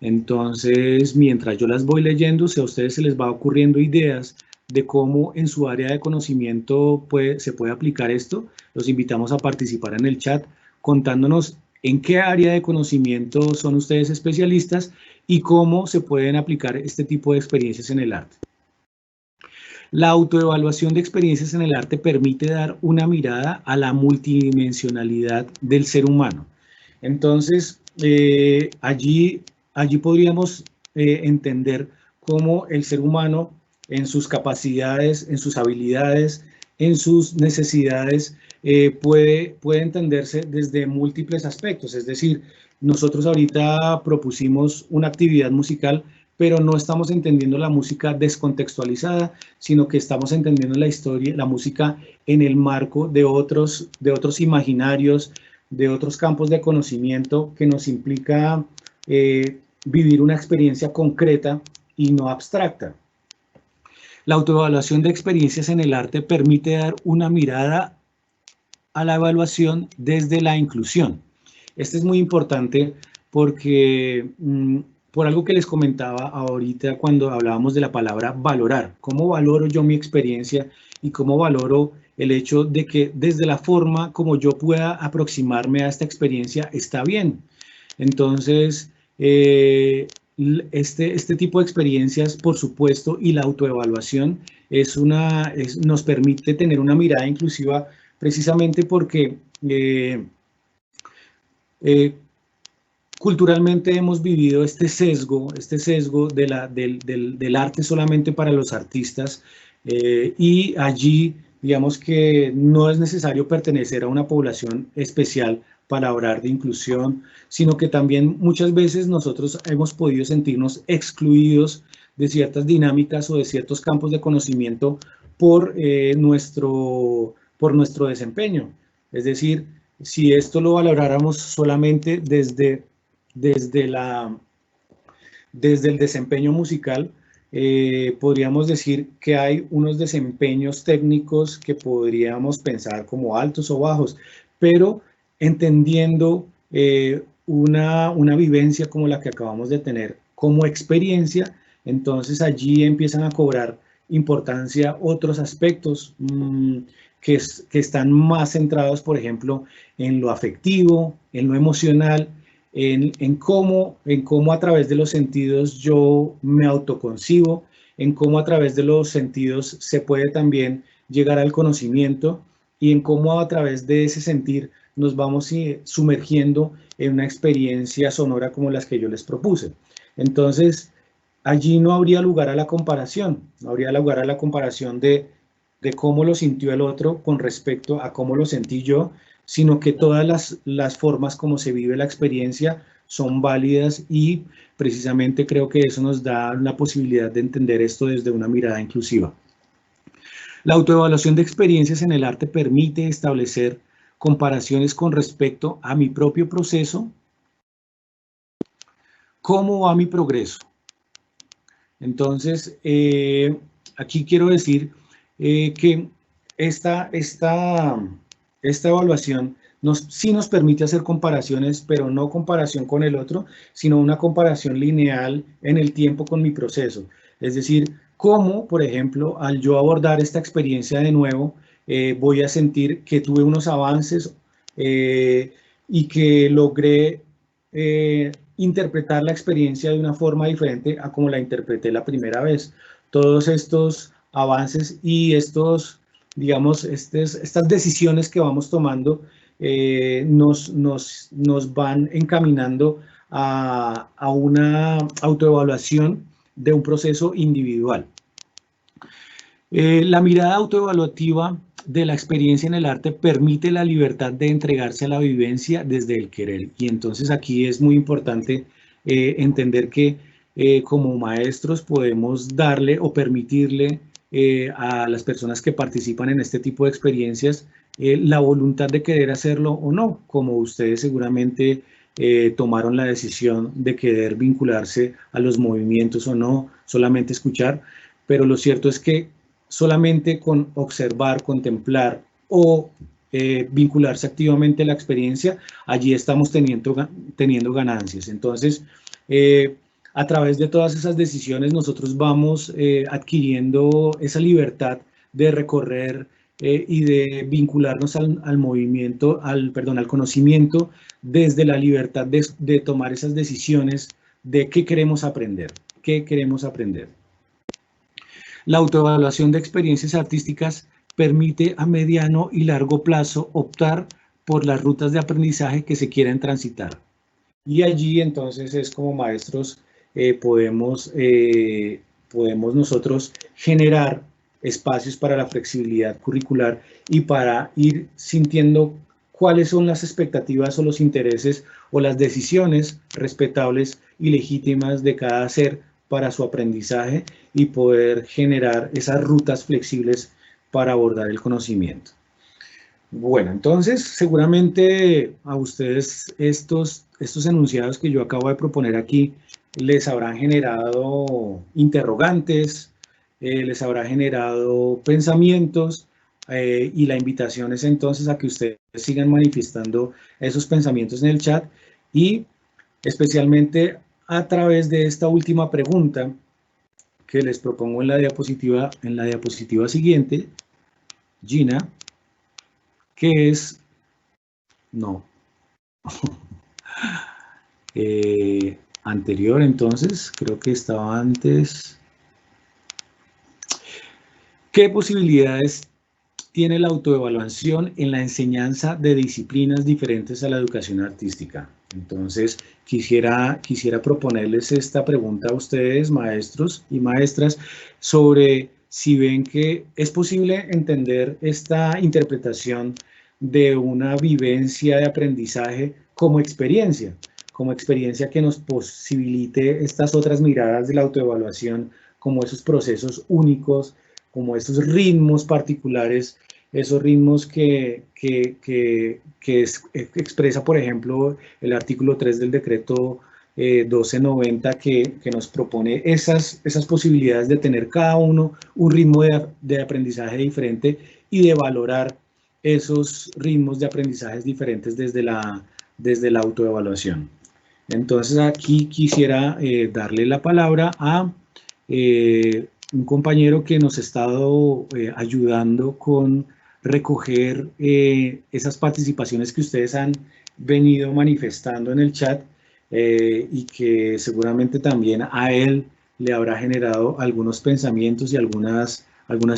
Entonces, mientras yo las voy leyendo, si a ustedes se les va ocurriendo ideas de cómo en su área de conocimiento se puede aplicar esto, los invitamos a participar en el chat contándonos en qué área de conocimiento son ustedes especialistas y cómo se pueden aplicar este tipo de experiencias en el arte. La autoevaluación de experiencias en el arte permite dar una mirada a la multidimensionalidad del ser humano. Entonces, allí podríamos entender cómo el ser humano en sus capacidades, en sus habilidades, en sus necesidades, puede entenderse desde múltiples aspectos. Es decir, nosotros ahorita propusimos una actividad musical, pero no estamos entendiendo la música descontextualizada, sino que estamos entendiendo la historia, la música en el marco de otros imaginarios, de otros campos de conocimiento que nos implica vivir una experiencia concreta y no abstracta. La autoevaluación de experiencias en el arte permite dar una mirada a la evaluación desde la inclusión. Este es muy importante porque por algo que les comentaba ahorita cuando hablábamos de la palabra valorar. ¿Cómo valoro yo mi experiencia y cómo valoro el hecho de que desde la forma como yo pueda aproximarme a esta experiencia está bien? Entonces, este tipo de experiencias, por supuesto, y la autoevaluación nos permite tener una mirada inclusiva precisamente porque culturalmente hemos vivido este sesgo del arte solamente para los artistas y allí, digamos que no es necesario pertenecer a una población especial para hablar de inclusión, sino que también muchas veces nosotros hemos podido sentirnos excluidos de ciertas dinámicas o de ciertos campos de conocimiento por nuestro desempeño. Es decir, si esto lo valoráramos solamente desde el desempeño musical, podríamos decir que hay unos desempeños técnicos que podríamos pensar como altos o bajos, pero entendiendo una vivencia como la que acabamos de tener como experiencia, entonces allí empiezan a cobrar importancia otros aspectos que están más centrados, por ejemplo, en lo afectivo, en lo emocional, en cómo a través de los sentidos yo me autoconcibo, en cómo a través de los sentidos se puede también llegar al conocimiento y en cómo a través de ese sentir nos vamos sumergiendo en una experiencia sonora como las que yo les propuse. Entonces, allí no habría lugar a la comparación, no habría lugar a la comparación de cómo lo sintió el otro con respecto a cómo lo sentí yo, sino que todas las formas como se vive la experiencia son válidas y precisamente creo que eso nos da la posibilidad de entender esto desde una mirada inclusiva. La autoevaluación de experiencias en el arte permite establecer comparaciones con respecto a mi propio proceso, cómo va mi progreso. Entonces, aquí quiero decir que esta evaluación sí nos permite hacer comparaciones, pero no comparación con el otro, sino una comparación lineal en el tiempo con mi proceso. Es decir, cómo, por ejemplo, al yo abordar esta experiencia de nuevo, voy a sentir que tuve unos avances y que logré interpretar la experiencia de una forma diferente a como la interpreté la primera vez. Todos estos avances y digamos, estas decisiones que vamos tomando nos van encaminando a una autoevaluación de un proceso individual. La mirada autoevaluativa de la experiencia en el arte permite la libertad de entregarse a la vivencia desde el querer. Y entonces aquí es muy importante entender que como maestros podemos darle o permitirle a las personas que participan en este tipo de experiencias la voluntad de querer hacerlo o no, como ustedes seguramente tomaron la decisión de querer vincularse a los movimientos o no, solamente escuchar, pero lo cierto es que solamente con observar, contemplar o vincularse activamente a la experiencia, allí estamos teniendo ganancias. Entonces, a través de todas esas decisiones nosotros vamos adquiriendo esa libertad de recorrer y de vincularnos al movimiento, al conocimiento desde la libertad de tomar esas decisiones de qué queremos aprender, qué queremos aprender. La autoevaluación de experiencias artísticas permite a mediano y largo plazo optar por las rutas de aprendizaje que se quieran transitar. Y allí entonces es como maestros podemos nosotros generar espacios para la flexibilidad curricular y para ir sintiendo cuáles son las expectativas o los intereses o las decisiones respetables y legítimas de cada ser para su aprendizaje y poder generar esas rutas flexibles para abordar el conocimiento. Bueno, entonces seguramente a ustedes estos enunciados que yo acabo de proponer aquí les habrán generado interrogantes, les habrá generado pensamientos y la invitación es entonces a que ustedes sigan manifestando esos pensamientos en el chat y especialmente a través de esta última pregunta que les propongo en la diapositiva siguiente, Gina, que es, no, anterior entonces, creo que estaba antes. ¿Qué posibilidades tiene la autoevaluación en la enseñanza de disciplinas diferentes a la educación artística? Entonces, quisiera proponerles esta pregunta a ustedes, maestros y maestras, sobre si ven que es posible entender esta interpretación de una vivencia de aprendizaje como experiencia que nos posibilite estas otras miradas de la autoevaluación, como esos procesos únicos, como esos ritmos particulares, esos ritmos que expresa, por ejemplo, el artículo 3 del decreto 1290 que nos propone esas posibilidades de tener cada uno un ritmo de aprendizaje diferente y de valorar esos ritmos de aprendizajes diferentes desde la autoevaluación. Entonces aquí quisiera darle la palabra a un compañero que nos ha estado ayudando con recoger esas participaciones que ustedes han venido manifestando en el chat y que seguramente también a él le habrá generado algunos pensamientos y algunas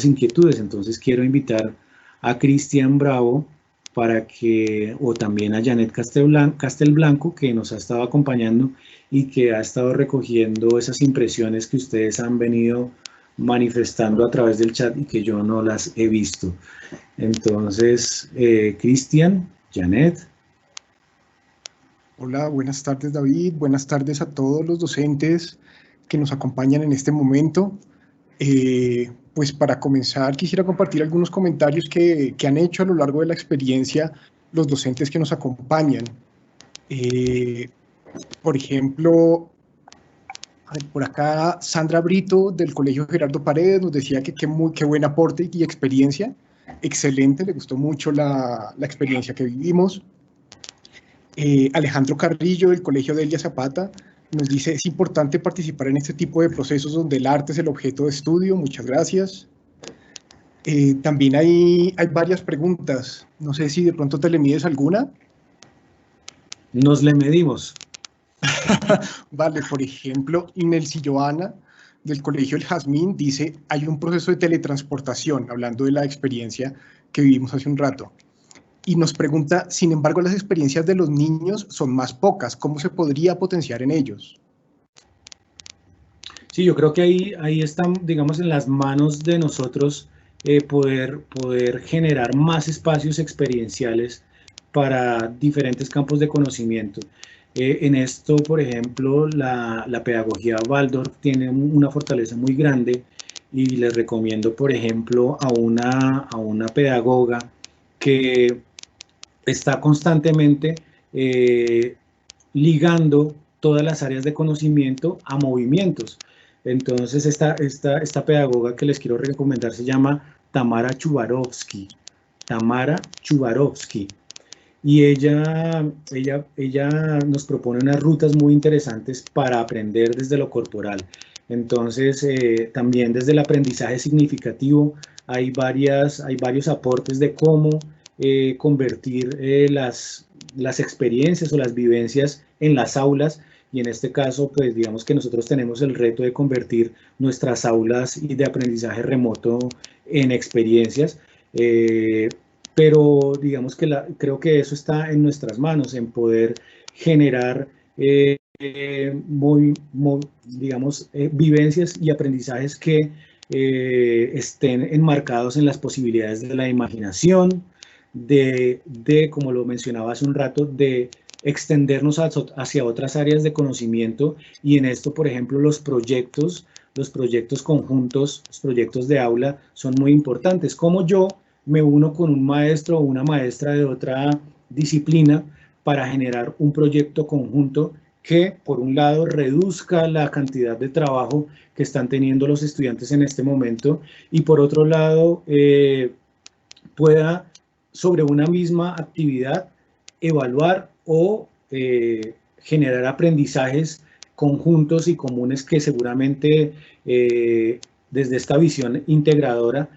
inquietudes. Entonces quiero invitar a Cristian Bravo para que, o también a Janet Castelblanco, que nos ha estado acompañando y que ha estado recogiendo esas impresiones que ustedes han venido manifestando a través del chat y que yo no las he visto. Entonces, Cristian, Janet. Hola, buenas tardes David, buenas tardes a todos los docentes que nos acompañan en este momento. Pues para comenzar quisiera compartir algunos comentarios que han hecho a lo largo de la experiencia los docentes que nos acompañan. Por ejemplo, por acá Sandra Brito del Colegio Gerardo Paredes nos decía que qué buen aporte y experiencia, excelente, le gustó mucho la experiencia que vivimos. Alejandro Carrillo del Colegio Delia Zapata nos dice: es importante participar en este tipo de procesos donde el arte es el objeto de estudio. Muchas gracias. También hay varias preguntas. No sé si de pronto te le mides alguna. Nos le medimos. Vale, por ejemplo, Nelcy Joana del Colegio El Jazmín dice: hay un proceso de teletransportación, hablando de la experiencia que vivimos hace un rato. Y nos pregunta: sin embargo, las experiencias de los niños son más pocas. ¿Cómo se podría potenciar en ellos? Sí, yo creo que ahí están, digamos, en las manos de nosotros poder generar más espacios experienciales para diferentes campos de conocimiento. En esto, por ejemplo, la pedagogía Waldorf tiene una fortaleza muy grande y les recomiendo, por ejemplo, a una pedagoga que está constantemente ligando todas las áreas de conocimiento a movimientos. Entonces, esta pedagoga que les quiero recomendar se llama Tamara Chubarovsky. Tamara Chubarovsky. Y ella nos propone unas rutas muy interesantes para aprender desde lo corporal. Entonces, también desde el aprendizaje significativo hay varios aportes de cómo convertir las experiencias o las vivencias en las aulas, y en este caso, pues digamos que nosotros tenemos el reto de convertir nuestras aulas y de aprendizaje remoto en experiencias, pero digamos que creo que eso está en nuestras manos, en poder generar vivencias y aprendizajes que estén enmarcados en las posibilidades de la imaginación, como lo mencionaba hace un rato, de extendernos hacia otras áreas de conocimiento, y en esto, por ejemplo, los proyectos conjuntos, los proyectos de aula son muy importantes. Como yo me uno con un maestro o una maestra de otra disciplina para generar un proyecto conjunto que, por un lado, reduzca la cantidad de trabajo que están teniendo los estudiantes en este momento, y por otro lado, pueda sobre una misma actividad evaluar o generar aprendizajes conjuntos y comunes que seguramente desde esta visión integradora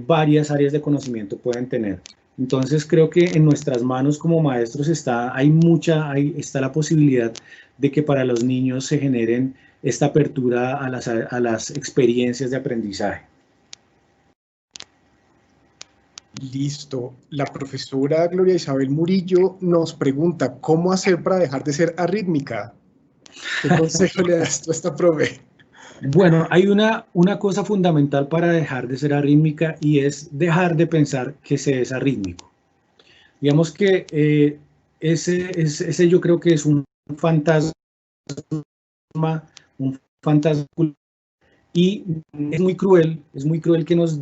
varias áreas de conocimiento pueden tener. Entonces creo que en nuestras manos como maestros está la posibilidad de que para los niños se generen esta apertura a las experiencias de aprendizaje. Listo. La profesora Gloria Isabel Murillo nos pregunta: ¿cómo hacer para dejar de ser arrítmica? ¿Qué consejo le das tú a esta profe? Bueno, hay una cosa fundamental para dejar de ser arrítmica, y es dejar de pensar que se es arrítmico. Digamos que ese yo creo que es un fantasma, y es muy cruel que nos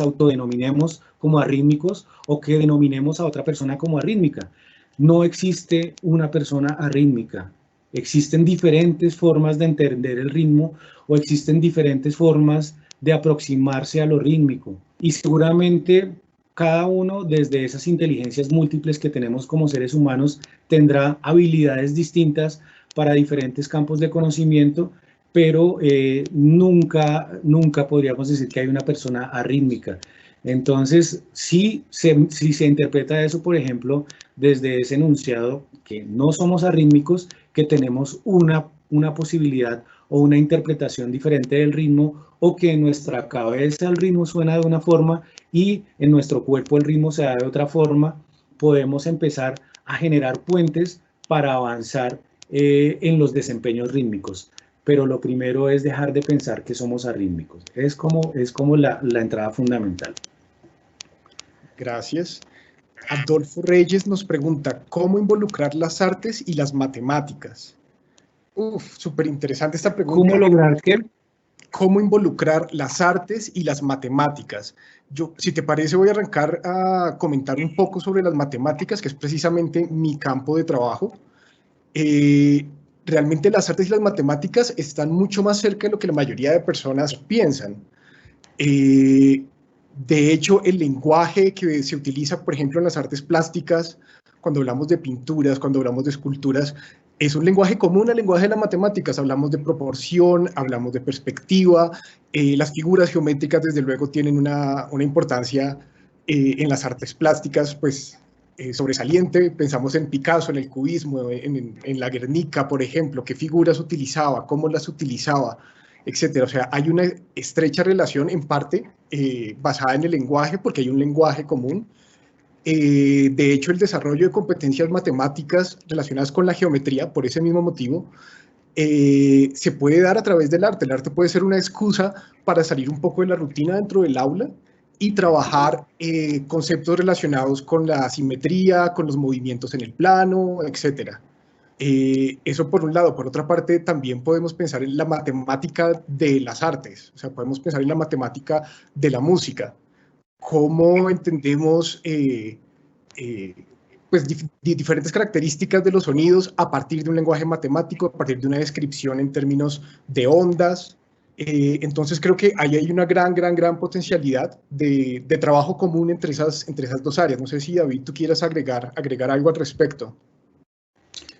autodenominemos como arrítmicos, o que denominemos a otra persona como arrítmica. No existe una persona arrítmica. Existen diferentes formas de entender el ritmo o existen diferentes formas de aproximarse a lo rítmico. Y seguramente cada uno, desde esas inteligencias múltiples que tenemos como seres humanos, tendrá habilidades distintas para diferentes campos de conocimiento, pero nunca podríamos decir que hay una persona arrítmica. Entonces, si se interpreta eso, por ejemplo, desde ese enunciado, que no somos arrítmicos, que tenemos una posibilidad o una interpretación diferente del ritmo, o que en nuestra cabeza el ritmo suena de una forma y en nuestro cuerpo el ritmo se da de otra forma, podemos empezar a generar puentes para avanzar en los desempeños rítmicos. Pero lo primero es dejar de pensar que somos arrítmicos. Es como la entrada fundamental. Gracias. Adolfo Reyes nos pregunta, ¿cómo involucrar las artes y las matemáticas? Súper interesante esta pregunta. ¿Cómo lograr qué? ¿Cómo involucrar las artes y las matemáticas? Yo, si te parece, voy a arrancar a comentar un poco sobre las matemáticas, que es precisamente mi campo de trabajo. Realmente las artes y las matemáticas están mucho más cerca de lo que la mayoría de personas piensan. De hecho, el lenguaje que se utiliza, por ejemplo, en las artes plásticas, cuando hablamos de pinturas, cuando hablamos de esculturas, es un lenguaje común al lenguaje de las matemáticas. Hablamos de proporción, hablamos de perspectiva. Las figuras geométricas, desde luego, tienen una importancia en las artes plásticas, pues, sobresaliente. Pensamos en Picasso, en el cubismo, en la Guernica, por ejemplo, qué figuras utilizaba, cómo las utilizaba, etcétera. O sea, hay una estrecha relación, en parte, basada en el lenguaje, porque hay un lenguaje común. De hecho, el desarrollo de competencias matemáticas relacionadas con la geometría, por ese mismo motivo, se puede dar a través del arte. El arte puede ser una excusa para salir un poco de la rutina dentro del aula y trabajar conceptos relacionados con la simetría, con los movimientos en el plano, etcétera. Eso por un lado. Por otra parte, también podemos pensar en la matemática de las artes. O sea, podemos pensar en la matemática de la música. Cómo entendemos pues, diferentes características de los sonidos a partir de un lenguaje matemático, a partir de una descripción en términos de ondas. Entonces creo que ahí hay una gran potencialidad de trabajo común entre esas dos áreas. No sé si, David, tú quieras agregar algo al respecto.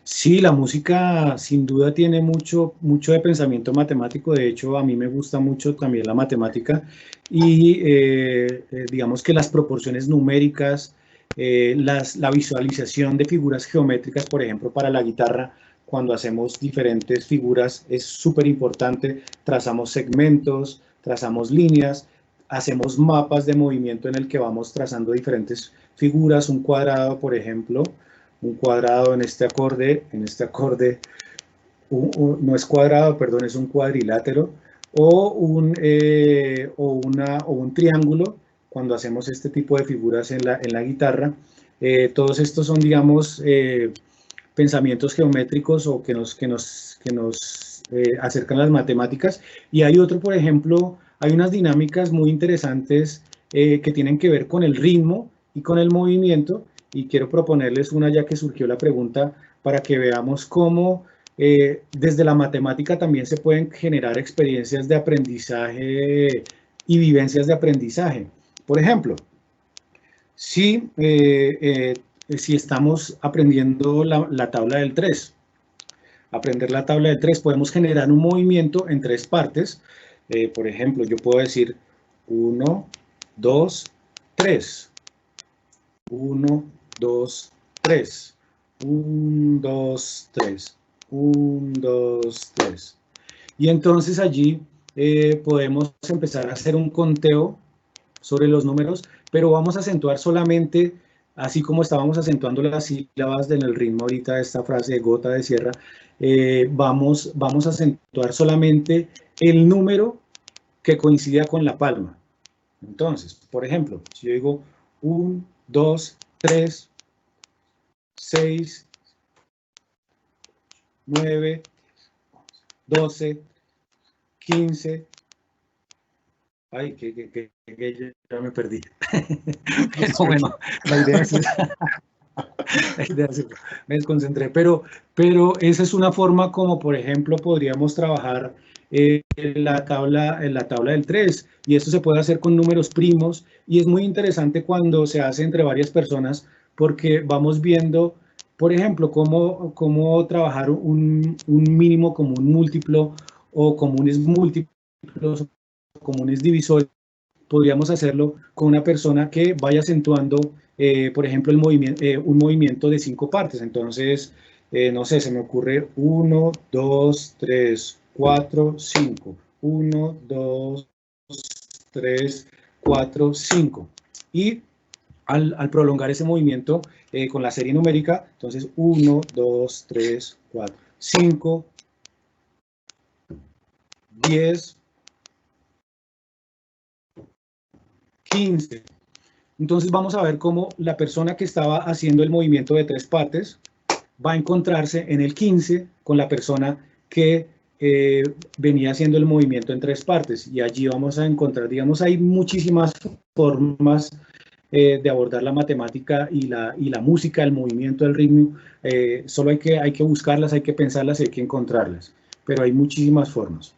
Sí, la música sin duda tiene mucho de pensamiento matemático. De hecho, a mí me gusta mucho también la matemática y digamos que las proporciones numéricas, la visualización de figuras geométricas, por ejemplo, para la guitarra, cuando hacemos diferentes figuras es súper importante. Trazamos segmentos, trazamos líneas, hacemos mapas de movimiento en el que vamos trazando diferentes figuras, un cuadrado, por ejemplo. Un cuadrado en este acorde no es cuadrado, perdón, es un cuadrilátero, o un triángulo, cuando hacemos este tipo de figuras en la guitarra. Todos estos son, digamos, pensamientos geométricos o que nos acercan a las matemáticas. Y hay otro, por ejemplo, hay unas dinámicas muy interesantes que tienen que ver con el ritmo y con el movimiento, y quiero proponerles una ya que surgió la pregunta para que veamos cómo desde la matemática también se pueden generar experiencias de aprendizaje y vivencias de aprendizaje. Por ejemplo, si estamos aprendiendo la tabla del 3, aprender la tabla del 3, podemos generar un movimiento en 3 partes. Por ejemplo, yo puedo decir 1, 2, 3. 1, 2, 3. 1, 2, 3. 1, 2, 3. Y entonces allí podemos empezar a hacer un conteo sobre los números, pero vamos a acentuar solamente, así como estábamos acentuando las sílabas en el ritmo ahorita de esta frase de gota de sierra, vamos a acentuar solamente el número que coincida con la palma. Entonces, por ejemplo, si yo digo 1, 2, 3, 6, 9, 12, 15. Ay, que ya me perdí. Pero bueno, la idea es Me desconcentré, pero esa es una forma como, por ejemplo, podríamos trabajar en la tabla del 3, y esto se puede hacer con números primos, y es muy interesante cuando se hace entre varias personas, porque vamos viendo, por ejemplo, cómo trabajar un mínimo como un múltiplo, o comunes múltiplos, o comunes divisores. Podríamos hacerlo con una persona que vaya acentuando, por ejemplo, un movimiento de 5 partes. Entonces, no sé, se me ocurre 1, 2, 3, 4, 5. 1, 2, 3, 4, 5. Y al prolongar ese movimiento con la serie numérica, entonces 1, 2, 3, 4, 5, 10, 15. Entonces vamos a ver cómo la persona que estaba haciendo el movimiento de 3 partes va a encontrarse en el 15 con la persona que venía haciendo el movimiento en 3 partes. Y allí vamos a encontrar, digamos, hay muchísimas formas de abordar la matemática y la música, el movimiento, el ritmo. Solo hay que buscarlas, hay que pensarlas, hay que encontrarlas. Pero hay muchísimas formas.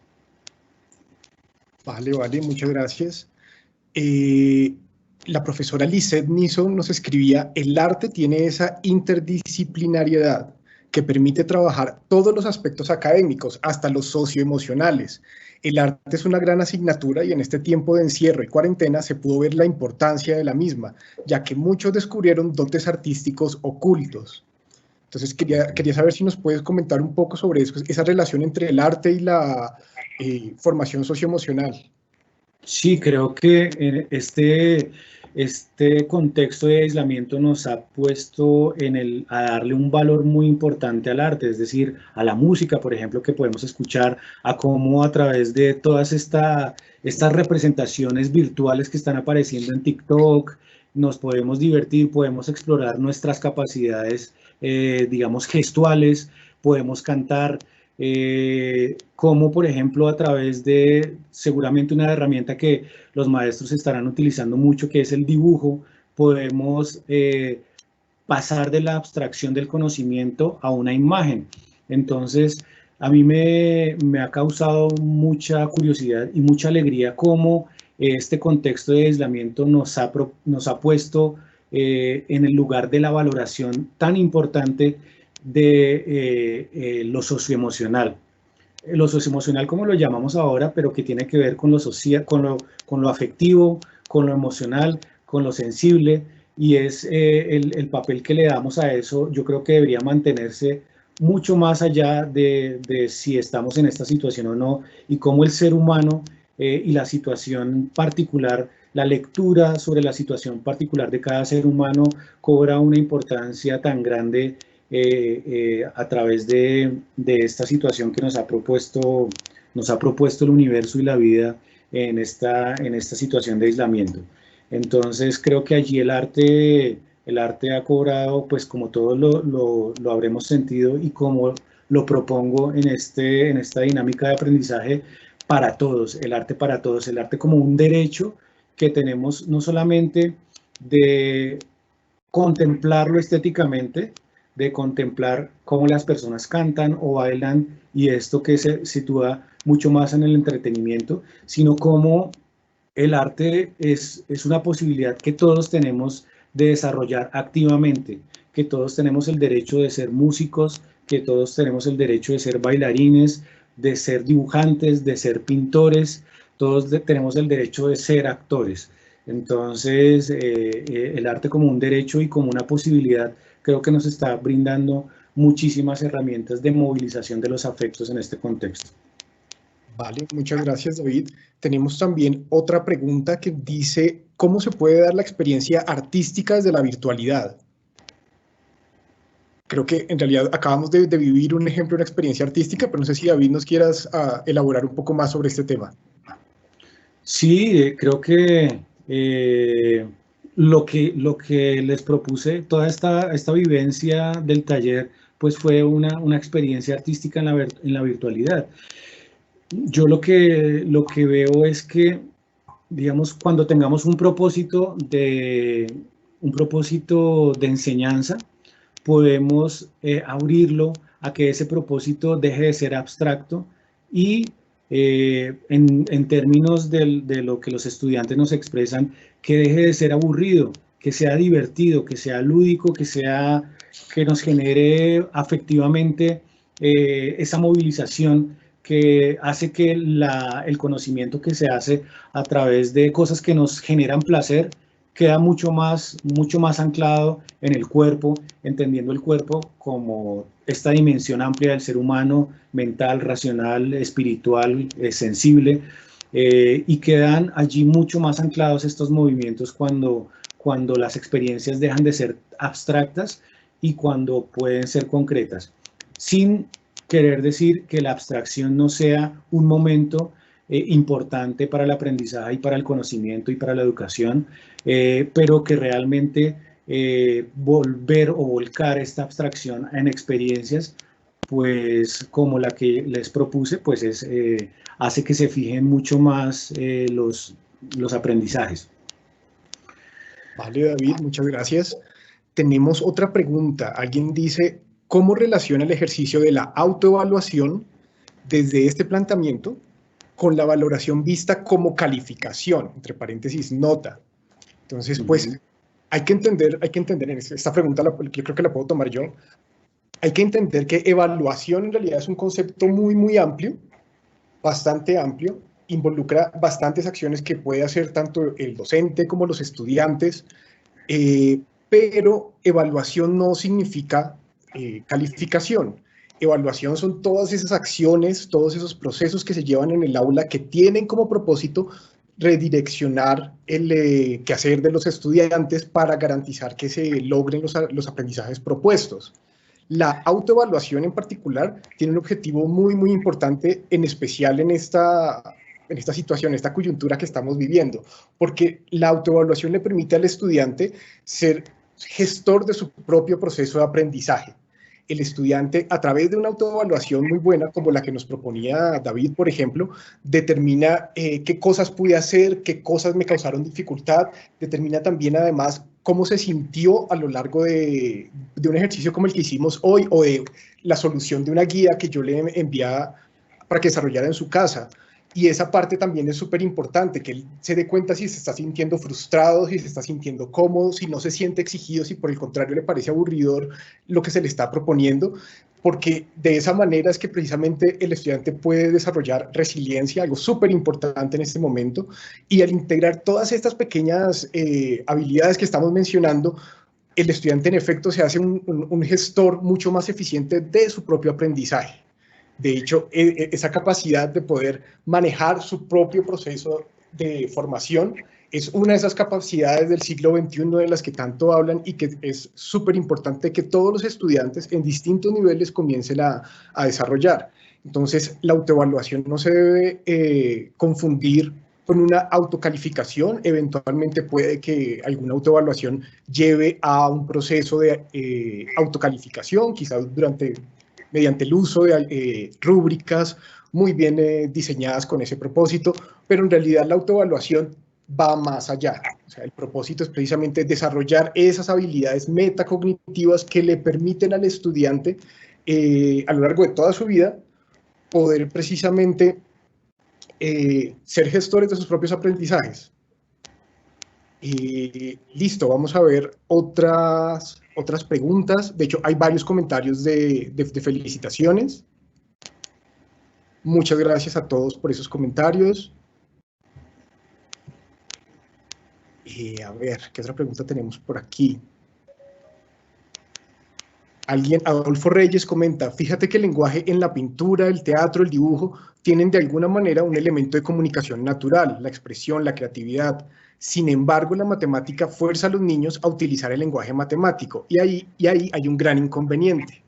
Vale, muchas gracias. La profesora Lisette Niso nos escribía: el arte tiene esa interdisciplinariedad que permite trabajar todos los aspectos académicos, hasta los socioemocionales. El arte es una gran asignatura y en este tiempo de encierro y cuarentena se pudo ver la importancia de la misma, ya que muchos descubrieron dotes artísticos ocultos. Entonces quería saber si nos puedes comentar un poco sobre eso, esa relación entre el arte y la formación socioemocional. Sí, creo que este contexto de aislamiento nos ha puesto a darle un valor muy importante al arte, es decir, a la música, por ejemplo, que podemos escuchar, a cómo a través de todas estas representaciones virtuales que están apareciendo en TikTok, nos podemos divertir, podemos explorar nuestras capacidades, digamos, gestuales, podemos cantar. Como por ejemplo a través de seguramente una herramienta que los maestros estarán utilizando mucho, que es el dibujo, podemos pasar de la abstracción del conocimiento a una imagen. Entonces, a mí me ha causado mucha curiosidad y mucha alegría cómo este contexto de aislamiento nos ha puesto en el lugar de la valoración tan importante de lo socioemocional. Lo socioemocional, como lo llamamos ahora, pero que tiene que ver con lo social, con lo afectivo, con lo emocional, con lo sensible, y es el papel que le damos a eso. Yo creo que debería mantenerse mucho más allá de si estamos en esta situación o no, y cómo el ser humano y la situación particular, la lectura sobre la situación particular de cada ser humano cobra una importancia tan grande a través de esta situación que nos ha propuesto el universo y la vida en esta situación de aislamiento. Entonces creo que allí el arte ha cobrado, pues como todos lo habremos sentido y como lo propongo en esta dinámica de aprendizaje, para todos, el arte para todos, el arte como un derecho que tenemos no solamente de contemplarlo estéticamente, de contemplar cómo las personas cantan o bailan, y esto que se sitúa mucho más en el entretenimiento, sino cómo el arte es una posibilidad que todos tenemos de desarrollar activamente, que todos tenemos el derecho de ser músicos, que todos tenemos el derecho de ser bailarines, de ser dibujantes, de ser pintores, todos tenemos el derecho de ser actores. Entonces, el arte como un derecho y como una posibilidad, creo que nos está brindando muchísimas herramientas de movilización de los afectos en este contexto. Vale, muchas gracias, David. Tenemos también otra pregunta que dice: ¿cómo se puede dar la experiencia artística desde la virtualidad? Creo que en realidad acabamos de vivir un ejemplo de una experiencia artística, pero no sé si, David, nos quieras elaborar un poco más sobre este tema. Sí, creo que lo que les propuse, toda esta vivencia del taller, pues fue una experiencia artística en la virtualidad. Yo lo que veo es que, digamos, cuando tengamos un propósito de enseñanza, podemos abrirlo a que ese propósito deje de ser abstracto y en términos de lo que los estudiantes nos expresan, que deje de ser aburrido, que sea divertido, que sea lúdico, que nos genere afectivamente esa movilización que hace que el conocimiento que se hace a través de cosas que nos generan placer queda mucho más anclado en el cuerpo, entendiendo el cuerpo como esta dimensión amplia del ser humano, mental, racional, espiritual, sensible, y quedan allí mucho más anclados estos movimientos cuando las experiencias dejan de ser abstractas y cuando pueden ser concretas, sin querer decir que la abstracción no sea un momento importante para el aprendizaje y para el conocimiento y para la educación, pero que realmente volver o volcar esta abstracción en experiencias, pues como la que les propuse, pues hace que se fijen mucho más los aprendizajes. Vale, David, muchas gracias. Tenemos otra pregunta. Alguien dice, ¿cómo relaciona el ejercicio de la autoevaluación desde este planteamiento con la valoración vista como calificación, entre paréntesis, nota? Entonces, pues, hay que entender, esta pregunta yo creo que la puedo tomar yo, hay que entender que evaluación en realidad es un concepto muy amplio, bastante amplio, involucra bastantes acciones que puede hacer tanto el docente como los estudiantes, pero evaluación no significa calificación. Evaluación son todas esas acciones, todos esos procesos que se llevan en el aula que tienen como propósito redireccionar el quehacer de los estudiantes para garantizar que se logren los aprendizajes propuestos. La autoevaluación en particular tiene un objetivo muy importante, en especial en esta situación, esta coyuntura que estamos viviendo, porque la autoevaluación le permite al estudiante ser gestor de su propio proceso de aprendizaje. El estudiante, a través de una autoevaluación muy buena, como la que nos proponía David, por ejemplo, determina qué cosas pude hacer, qué cosas me causaron dificultad, determina también, además, cómo se sintió a lo largo de un ejercicio como el que hicimos hoy, o de la solución de una guía que yo le enviaba para que desarrollara en su casa. Y esa parte también es súper importante, que él se dé cuenta si se está sintiendo frustrado, si se está sintiendo cómodo, si no se siente exigido, si por el contrario le parece aburridor lo que se le está proponiendo, porque de esa manera es que precisamente el estudiante puede desarrollar resiliencia, algo súper importante en este momento, y al integrar todas estas pequeñas habilidades que estamos mencionando, el estudiante en efecto se hace un gestor mucho más eficiente de su propio aprendizaje. De hecho, esa capacidad de poder manejar su propio proceso de formación es una de esas capacidades del siglo XXI de las que tanto hablan y que es súper importante que todos los estudiantes en distintos niveles comiencen a desarrollar. Entonces, la autoevaluación no se debe confundir con una autocalificación. Eventualmente puede que alguna autoevaluación lleve a un proceso de autocalificación, quizás mediante el uso de rúbricas muy bien diseñadas con ese propósito, pero en realidad la autoevaluación va más allá. O sea, el propósito es precisamente desarrollar esas habilidades metacognitivas que le permiten al estudiante a lo largo de toda su vida poder precisamente ser gestores de sus propios aprendizajes. Listo, vamos a ver otras preguntas. De hecho, hay varios comentarios de felicitaciones. Muchas gracias a todos por esos comentarios. A ver, ¿qué otra pregunta tenemos por aquí? Adolfo Reyes comenta, fíjate que el lenguaje en la pintura, el teatro, el dibujo, tienen de alguna manera un elemento de comunicación natural, la expresión, la creatividad. Sin embargo, la matemática fuerza a los niños a utilizar el lenguaje matemático, y ahí hay un gran inconveniente,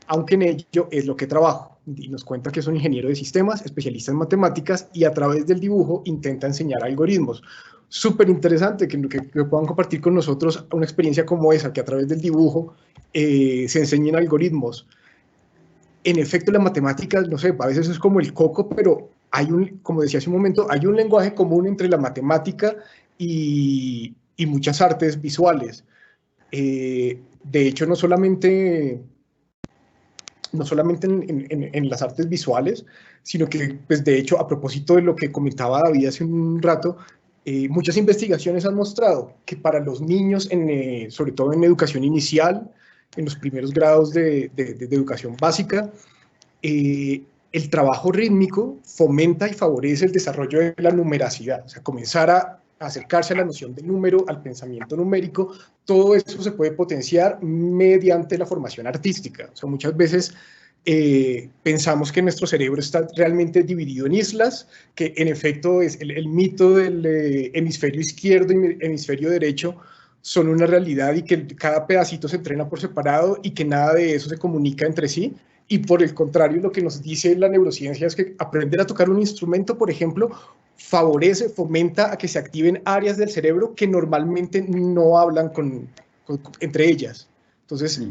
aunque en ello es lo que trabajo. Y nos cuenta que es un ingeniero de sistemas, especialista en matemáticas, y a través del dibujo intenta enseñar algoritmos. Súper interesante que puedan compartir con nosotros una experiencia como esa, que a través del dibujo se enseñen algoritmos. En efecto, la matemática, no sé, a veces es como el coco, pero como decía hace un momento, hay un lenguaje común entre la matemática y muchas artes visuales. De hecho, no solamente en las artes visuales, sino que, pues, de hecho, a propósito de lo que comentaba David hace un rato, muchas investigaciones han mostrado que para los niños, sobre todo en educación inicial, en los primeros grados de educación básica, el trabajo rítmico fomenta y favorece el desarrollo de la numeracidad, o sea, comenzar a acercarse a la noción del número, al pensamiento numérico. Todo eso se puede potenciar mediante la formación artística. O sea, muchas veces pensamos que nuestro cerebro está realmente dividido en islas, que en efecto es el mito del hemisferio izquierdo y hemisferio derecho son una realidad, y que cada pedacito se entrena por separado y que nada de eso se comunica entre sí. Y por el contrario, lo que nos dice la neurociencia es que aprender a tocar un instrumento, por ejemplo, favorece, fomenta a que se activen áreas del cerebro que normalmente no hablan entre ellas. Entonces,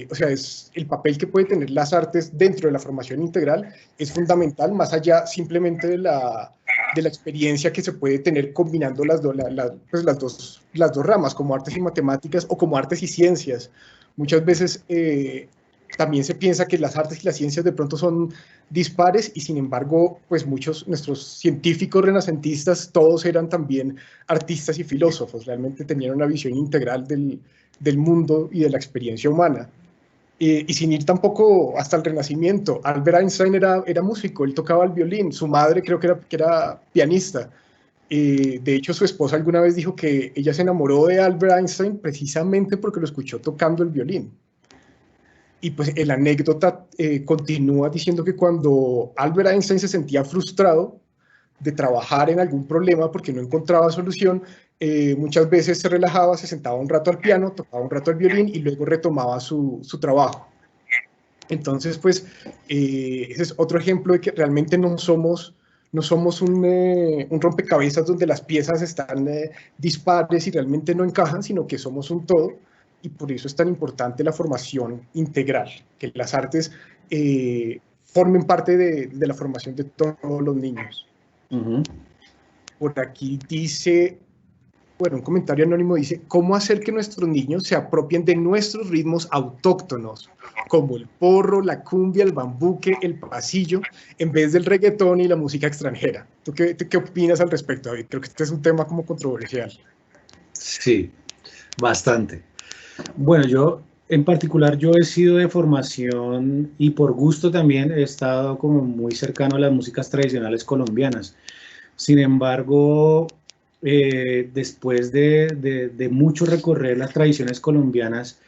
o sea, el papel que puede tener las artes dentro de la formación integral es fundamental, más allá simplemente de la experiencia que se puede tener combinando las dos ramas, como artes y matemáticas o como artes y ciencias. Muchas veces también se piensa que las artes y las ciencias de pronto son dispares, y sin embargo, pues nuestros científicos renacentistas, todos eran también artistas y filósofos, realmente tenían una visión integral del mundo y de la experiencia humana. Y sin ir tampoco hasta el Renacimiento, Albert Einstein era músico, él tocaba el violín, su madre creo que era pianista. De hecho, su esposa alguna vez dijo que ella se enamoró de Albert Einstein precisamente porque lo escuchó tocando el violín. Y pues la anécdota continúa diciendo que cuando Albert Einstein se sentía frustrado de trabajar en algún problema porque no encontraba solución, muchas veces se relajaba, se sentaba un rato al piano, tocaba un rato el violín y luego retomaba su trabajo. Entonces, pues, ese es otro ejemplo de que realmente no somos un rompecabezas donde las piezas están dispares y realmente no encajan, sino que somos un todo. Y por eso es tan importante la formación integral, que las artes formen parte de la formación de todos los niños. Por aquí dice, bueno, un comentario anónimo dice: ¿cómo hacer que nuestros niños se apropien de nuestros ritmos autóctonos, como el porro, la cumbia, el bambuque, el pasillo, en vez del reggaetón y la música extranjera? ¿Tú qué opinas al respecto, David? Creo que este es un tema como controversial. Sí, bastante. Bueno, yo en particular, yo he sido de formación y por gusto también he estado como muy cercano a las músicas tradicionales colombianas. Sin embargo, después de mucho recorrer las tradiciones colombianas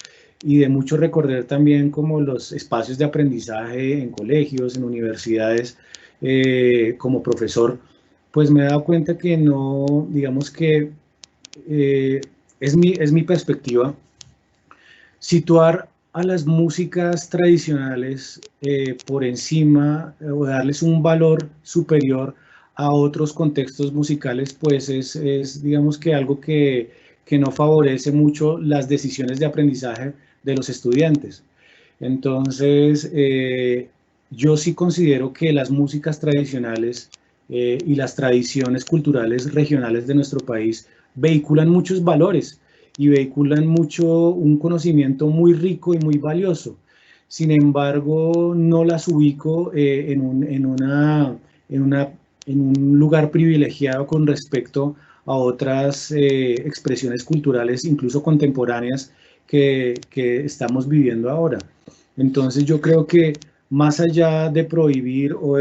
y de mucho recorrer también como los espacios de aprendizaje en colegios, en universidades, como profesor, pues me he dado cuenta que no, digamos que es mi perspectiva, situar a las músicas tradicionales por encima o darles un valor superior a otros contextos musicales, pues es digamos que algo que no favorece mucho las decisiones de aprendizaje de los estudiantes. Entonces, yo sí considero que las músicas tradicionales y las tradiciones culturales regionales de nuestro país vehiculan muchos valores y vehiculan mucho un conocimiento muy rico y muy valioso. Sin embargo, no las ubico en un lugar privilegiado con respecto a otras expresiones culturales, incluso contemporáneas, que estamos viviendo ahora. Entonces yo creo que más allá de prohibir o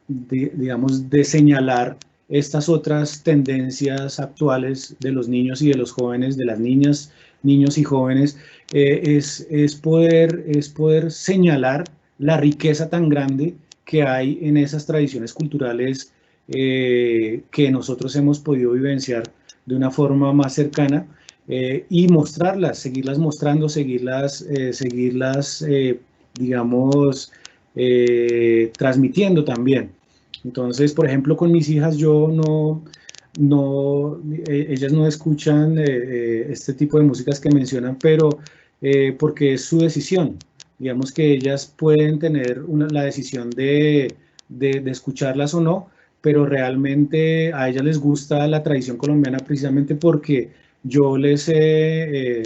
digamos, de señalar estas otras tendencias actuales de los niños y de los jóvenes, de las niñas, niños y jóvenes, es poder señalar la riqueza tan grande que hay en esas tradiciones culturales que nosotros hemos podido vivenciar de una forma más cercana, y mostrarlas, seguirlas mostrando, seguirlas digamos, transmitiendo también. Entonces, por ejemplo, con mis hijas yo ellas no escuchan este tipo de músicas que mencionan, pero porque es su decisión. Digamos que ellas pueden tener la decisión de escucharlas o no, pero realmente a ellas les gusta la tradición colombiana precisamente porque yo les he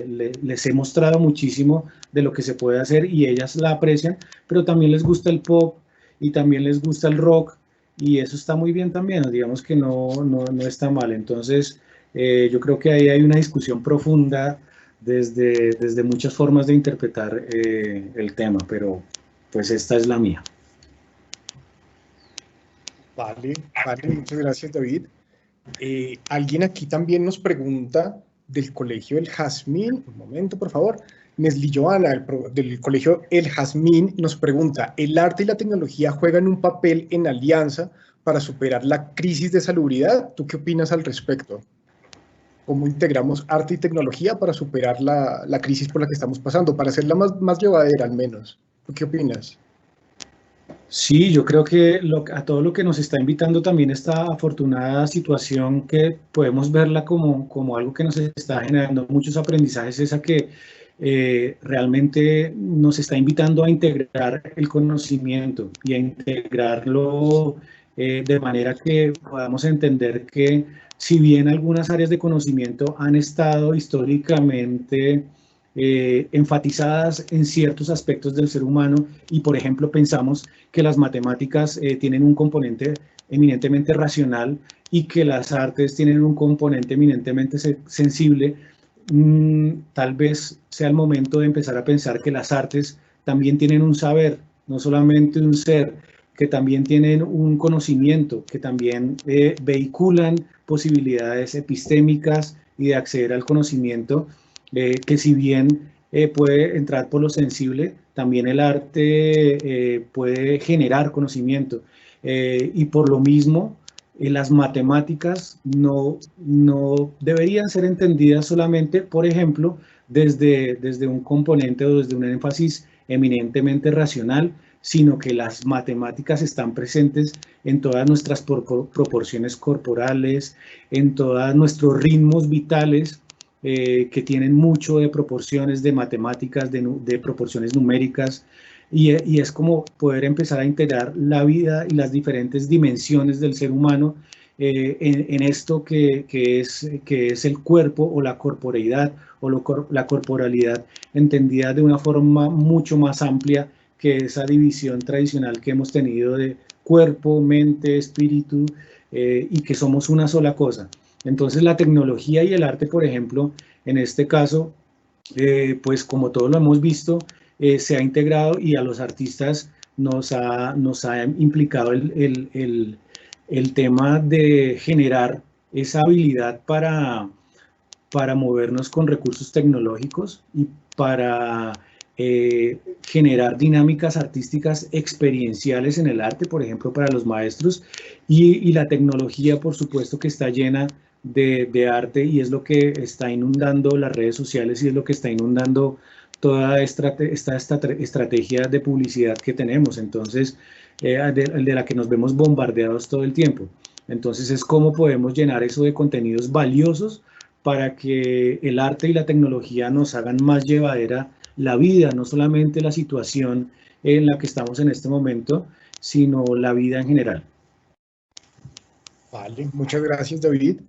mostrado muchísimo de lo que se puede hacer y ellas la aprecian, pero también les gusta el pop y también les gusta el rock y eso está muy bien también, digamos que no está mal. Entonces, yo creo que ahí hay una discusión profunda desde muchas formas de interpretar el tema, pero pues esta es la mía. Vale, vale, muchas gracias, David. Alguien aquí también nos pregunta del Colegio El Jazmín, un momento, por favor. Nesli Joana, del Colegio El Jazmín, nos pregunta, ¿el arte y la tecnología juegan un papel en alianza para superar la crisis de salubridad? ¿Tú qué opinas al respecto? ¿Cómo integramos arte y tecnología para superar la crisis por la que estamos pasando, para hacerla más llevadera al menos? ¿Tú qué opinas? Sí, yo creo que a todo lo que nos está invitando también esta afortunada situación que podemos verla como algo que nos está generando muchos aprendizajes, es a que realmente nos está invitando a integrar el conocimiento y a integrarlo de manera que podamos entender que si bien algunas áreas de conocimiento han estado históricamente enfatizadas en ciertos aspectos del ser humano y, por ejemplo, pensamos que las matemáticas tienen un componente eminentemente racional y que las artes tienen un componente eminentemente sensible, tal vez sea el momento de empezar a pensar que las artes también tienen un saber, no solamente un ser, que también tienen un conocimiento, que también vehiculan posibilidades epistémicas y de acceder al conocimiento, que si bien puede entrar por lo sensible, también el arte puede generar conocimiento. Y por lo mismo, las matemáticas no deberían ser entendidas solamente, por ejemplo, desde un componente o desde un énfasis eminentemente racional, sino que las matemáticas están presentes en todas nuestras proporciones corporales, en todos nuestros ritmos vitales, que tienen mucho de proporciones de matemáticas, de proporciones numéricas, y es como poder empezar a integrar la vida y las diferentes dimensiones del ser humano en esto que es el cuerpo o la corporeidad o la corporalidad entendida de una forma mucho más amplia que esa división tradicional que hemos tenido de cuerpo, mente, espíritu, y que somos una sola cosa. Entonces la tecnología y el arte, por ejemplo, en este caso, pues como todos lo hemos visto, se ha integrado y a los artistas nos ha implicado el tema de generar esa habilidad para movernos con recursos tecnológicos y para generar dinámicas artísticas experienciales en el arte, por ejemplo, para los maestros, y la tecnología, por supuesto, que está llena de arte y es lo que está inundando las redes sociales y es lo que está inundando toda esta estrategia de publicidad que tenemos, entonces, de la que nos vemos bombardeados todo el tiempo. Entonces, es cómo podemos llenar eso de contenidos valiosos para que el arte y la tecnología nos hagan más llevadera la vida, no solamente la situación en la que estamos en este momento, sino la vida en general. Vale, muchas gracias, David.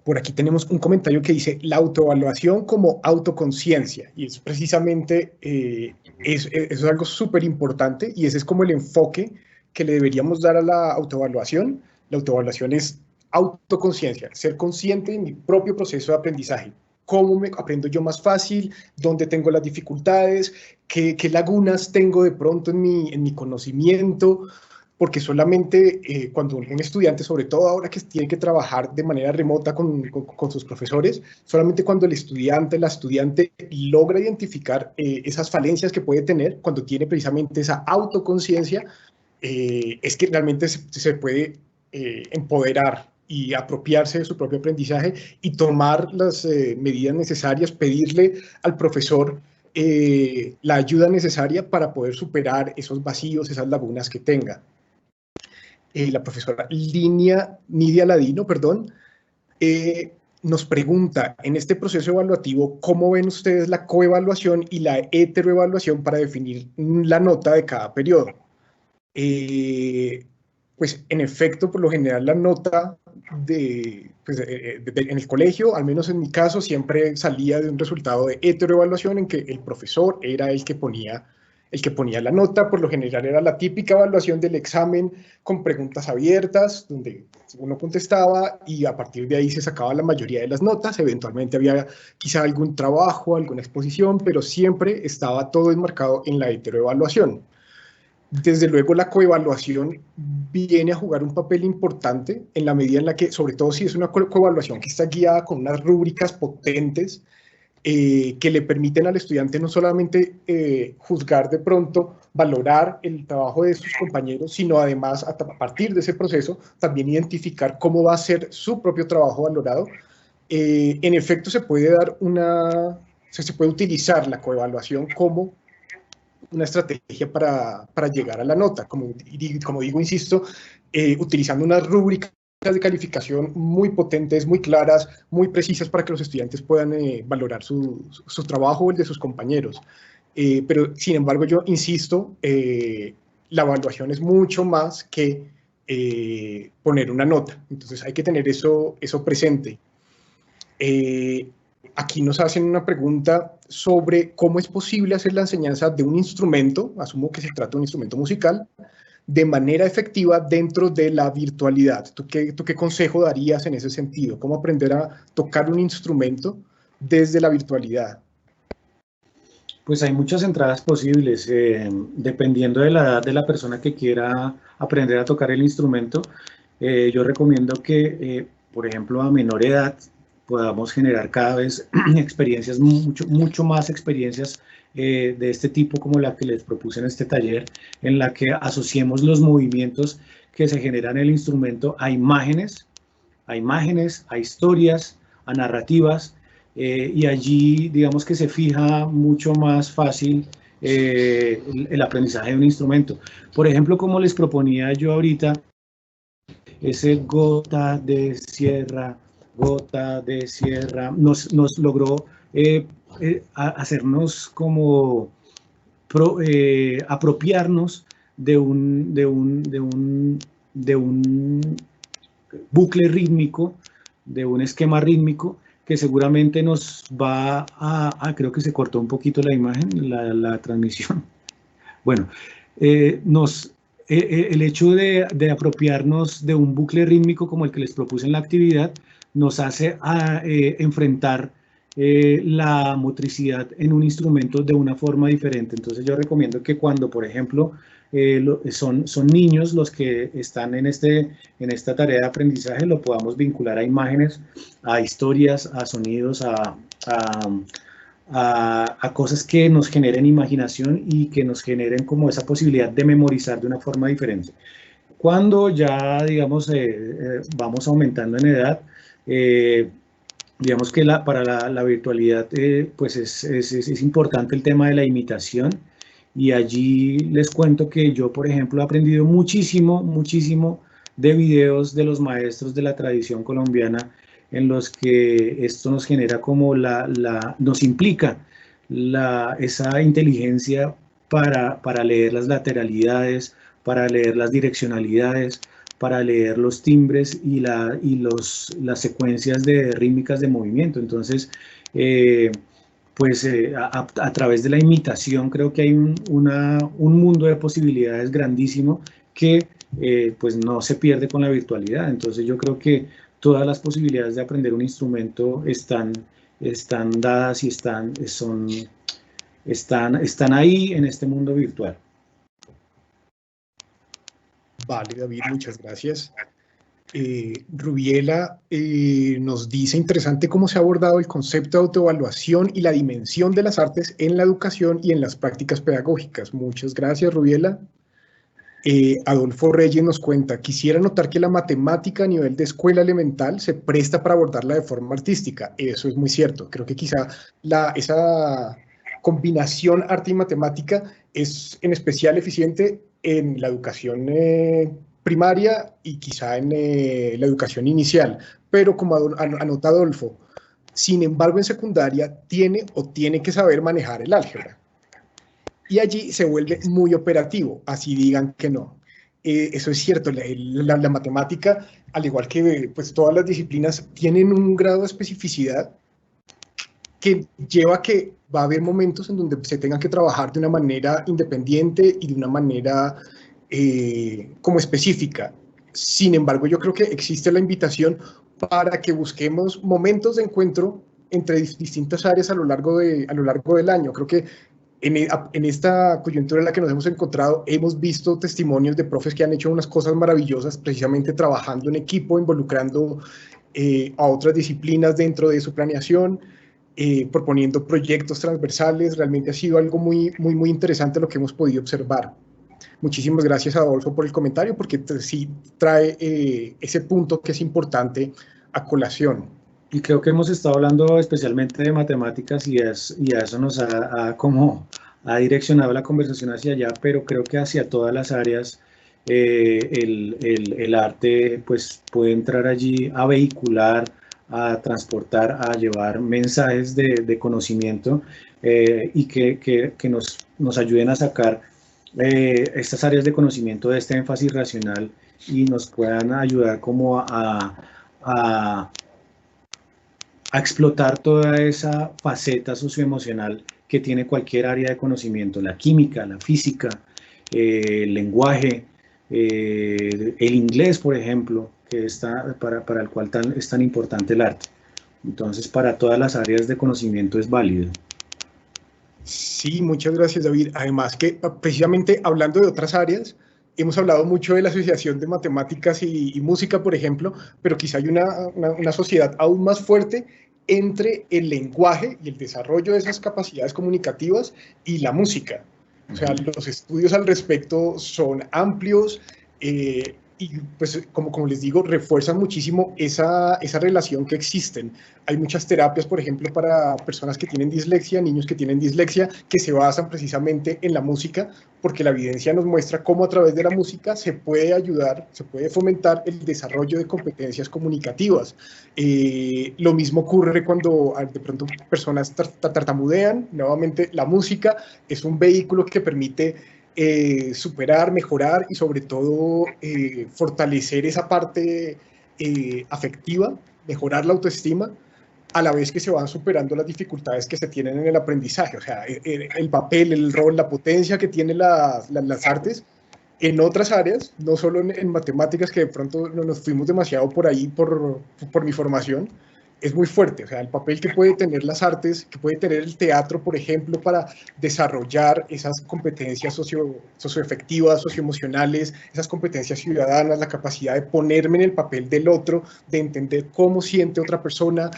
Por aquí tenemos un comentario que dice la autoevaluación como autoconciencia, y es precisamente, eso es algo súper importante, y ese es como el enfoque que le deberíamos dar a la autoevaluación. La autoevaluación es autoconciencia, ser consciente de mi propio proceso de aprendizaje. ¿Cómo me aprendo yo más fácil? ¿Dónde tengo las dificultades? ¿Qué lagunas tengo de pronto en mi conocimiento? Porque solamente cuando un estudiante, sobre todo ahora que tiene que trabajar de manera remota con sus profesores, solamente cuando el estudiante, la estudiante logra identificar esas falencias que puede tener, cuando tiene precisamente esa autoconciencia, es que realmente se puede empoderar y apropiarse de su propio aprendizaje y tomar las medidas necesarias, pedirle al profesor la ayuda necesaria para poder superar esos vacíos, esas lagunas que tenga. La profesora Nidia Ladino, nos pregunta, en este proceso evaluativo, ¿cómo ven ustedes la coevaluación y la heteroevaluación para definir la nota de cada periodo? pues en efecto, por lo general la nota en el colegio, al menos en mi caso, siempre salía de un resultado de heteroevaluación en que el profesor era el que ponía la nota. Por lo general era la típica evaluación del examen con preguntas abiertas, donde uno contestaba y a partir de ahí se sacaba la mayoría de las notas. Eventualmente había quizá algún trabajo, alguna exposición, pero siempre estaba todo enmarcado en la heteroevaluación. Desde luego la coevaluación viene a jugar un papel importante en la medida en la que, sobre todo si es una coevaluación que está guiada con unas rúbricas potentes, que le permiten al estudiante no solamente juzgar de pronto, valorar el trabajo de sus compañeros, sino además a partir de ese proceso también identificar cómo va a ser su propio trabajo valorado. En efecto, se puede utilizar la coevaluación como una estrategia para llegar a la nota, como digo, insisto, utilizando unas rúbricas de calificación muy potentes, muy claras, muy precisas para que los estudiantes puedan valorar su trabajo o el de sus compañeros. Pero, sin embargo, yo insisto, la evaluación es mucho más que poner una nota. Entonces, hay que tener eso presente. Aquí nos hacen una pregunta sobre cómo es posible hacer la enseñanza de un instrumento, asumo que se trata de un instrumento musical, de manera efectiva dentro de la virtualidad. ¿Tú qué consejo darías en ese sentido? ¿Cómo aprender a tocar un instrumento desde la virtualidad? Pues hay muchas entradas posibles, dependiendo de la edad de la persona que quiera aprender a tocar el instrumento. Yo recomiendo que, por ejemplo, a menor edad podamos generar cada vez experiencias, mucho más experiencias de este tipo como la que les propuse en este taller, en la que asociemos los movimientos que se generan en el instrumento a imágenes, a historias, a narrativas, y allí digamos que se fija mucho más fácil el aprendizaje de un instrumento. Por ejemplo, como les proponía yo ahorita, ese gota de sierra, nos logró hacernos como apropiarnos de un bucle rítmico, de un esquema rítmico que seguramente nos va creo que se cortó un poquito la imagen, la transmisión. Bueno, el hecho de apropiarnos de un bucle rítmico como el que les propuse en la actividad nos hace enfrentar la motricidad en un instrumento de una forma diferente. Entonces yo recomiendo que cuando, por ejemplo, son niños los que están en esta tarea de aprendizaje, lo podamos vincular a imágenes, a historias, a sonidos, a cosas que nos generen imaginación y que nos generen como esa posibilidad de memorizar de una forma diferente. Cuando ya, digamos, vamos aumentando en edad, digamos que para la virtualidad pues es importante el tema de la imitación, y allí les cuento que yo, por ejemplo, he aprendido muchísimo de videos de los maestros de la tradición colombiana, en los que esto nos genera como nos implica esa inteligencia para leer las lateralidades, para leer las direccionalidades, para leer los timbres y las secuencias rítmicas de movimiento. Entonces, a través de la imitación creo que hay un mundo de posibilidades grandísimo que pues no se pierde con la virtualidad. Entonces yo creo que todas las posibilidades de aprender un instrumento están dadas y están ahí en este mundo virtual. Vale, David, muchas gracias. Rubiela nos dice, interesante cómo se ha abordado el concepto de autoevaluación y la dimensión de las artes en la educación y en las prácticas pedagógicas. Muchas gracias, Rubiela. Adolfo Reyes nos cuenta, quisiera notar que la matemática a nivel de escuela elemental se presta para abordarla de forma artística. Eso es muy cierto. Creo que quizá esa combinación arte y matemática es en especial eficiente en la educación primaria y quizá en la educación inicial. Pero como anota Adolfo, sin embargo en secundaria tiene que saber manejar el álgebra. Y allí se vuelve muy operativo, así digan que no. eso es cierto, la matemática, al igual que pues, todas las disciplinas, tienen un grado de especificidad que lleva a que va a haber momentos en donde se tenga que trabajar de una manera independiente y de una manera como específica. Sin embargo, yo creo que existe la invitación para que busquemos momentos de encuentro entre distintas áreas a lo largo del año. Creo que en esta coyuntura en la que nos hemos encontrado, hemos visto testimonios de profes que han hecho unas cosas maravillosas, precisamente trabajando en equipo, involucrando a otras disciplinas dentro de su planeación, proponiendo proyectos transversales. Realmente ha sido algo muy, muy, muy interesante lo que hemos podido observar. Muchísimas gracias, Adolfo, por el comentario, porque sí trae ese punto que es importante a colación. Y creo que hemos estado hablando especialmente de matemáticas y a eso nos ha direccionado la conversación hacia allá, pero creo que hacia todas las áreas el arte pues, puede entrar allí a vehicular, a transportar, a llevar mensajes de conocimiento y que nos ayuden a sacar estas áreas de conocimiento de este énfasis racional y nos puedan ayudar como a explotar toda esa faceta socioemocional que tiene cualquier área de conocimiento, la química, la física, el lenguaje, el inglés, por ejemplo, que para el cual es tan importante el arte. Entonces, para todas las áreas de conocimiento es válido. Sí, muchas gracias, David. Además que precisamente hablando de otras áreas, hemos hablado mucho de la asociación de matemáticas y música, por ejemplo, pero quizá hay una sociedad aún más fuerte entre el lenguaje y el desarrollo de esas capacidades comunicativas y la música. O sea, los estudios al respecto son amplios y pues como les digo, refuerzan muchísimo esa relación que existen. Hay muchas terapias, por ejemplo, para personas que tienen dislexia, niños que tienen dislexia, que se basan precisamente en la música, porque la evidencia nos muestra cómo a través de la música se puede ayudar, se puede fomentar el desarrollo de competencias comunicativas. Lo mismo ocurre cuando de pronto personas tartamudean. Nuevamente, la música es un vehículo que permite superar, mejorar y sobre todo fortalecer esa parte afectiva, mejorar la autoestima, a la vez que se van superando las dificultades que se tienen en el aprendizaje. O sea, el papel, el rol, la potencia que tienen las artes en otras áreas, no solo en matemáticas, que de pronto nos fuimos demasiado por ahí por mi formación, es muy fuerte. O sea, el papel que puede tener las artes, que puede tener el teatro, por ejemplo, para desarrollar esas competencias socioafectivas, socioemocionales, esas competencias ciudadanas, la capacidad de ponerme en el papel del otro, de entender cómo siente otra persona.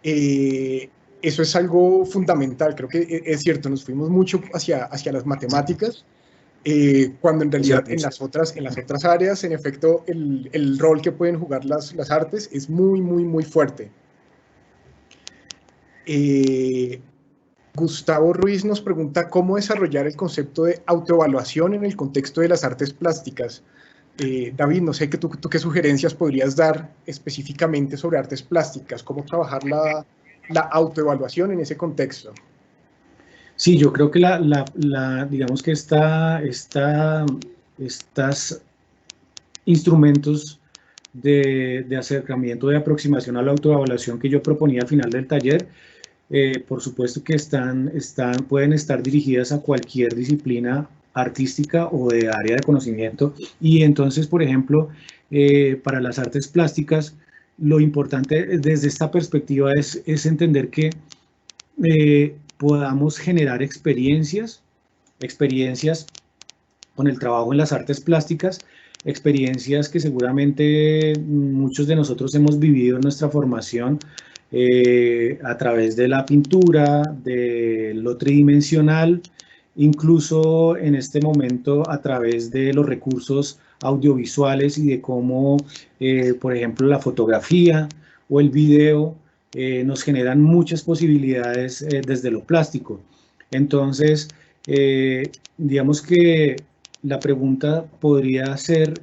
Eso es algo fundamental. Creo que es cierto, nos fuimos mucho hacia las matemáticas, cuando en realidad en las otras áreas, en efecto, el rol que pueden jugar las artes es muy, muy, muy fuerte. Gustavo Ruiz nos pregunta cómo desarrollar el concepto de autoevaluación en el contexto de las artes plásticas. David, no sé tú qué sugerencias podrías dar específicamente sobre artes plásticas, cómo trabajar la autoevaluación en ese contexto. Sí, yo creo que digamos que estos instrumentos de acercamiento, de aproximación a la autoevaluación que yo proponía al final del taller, por supuesto que pueden estar dirigidas a cualquier disciplina artística o de área de conocimiento. Y entonces, por ejemplo, para las artes plásticas, lo importante desde esta perspectiva es entender que podamos generar experiencias con el trabajo en las artes plásticas, experiencias que seguramente muchos de nosotros hemos vivido en nuestra formación a través de la pintura, de lo tridimensional, incluso en este momento a través de los recursos audiovisuales y de cómo, por ejemplo, la fotografía o el video nos generan muchas posibilidades desde lo plástico. Entonces, digamos que la pregunta podría ser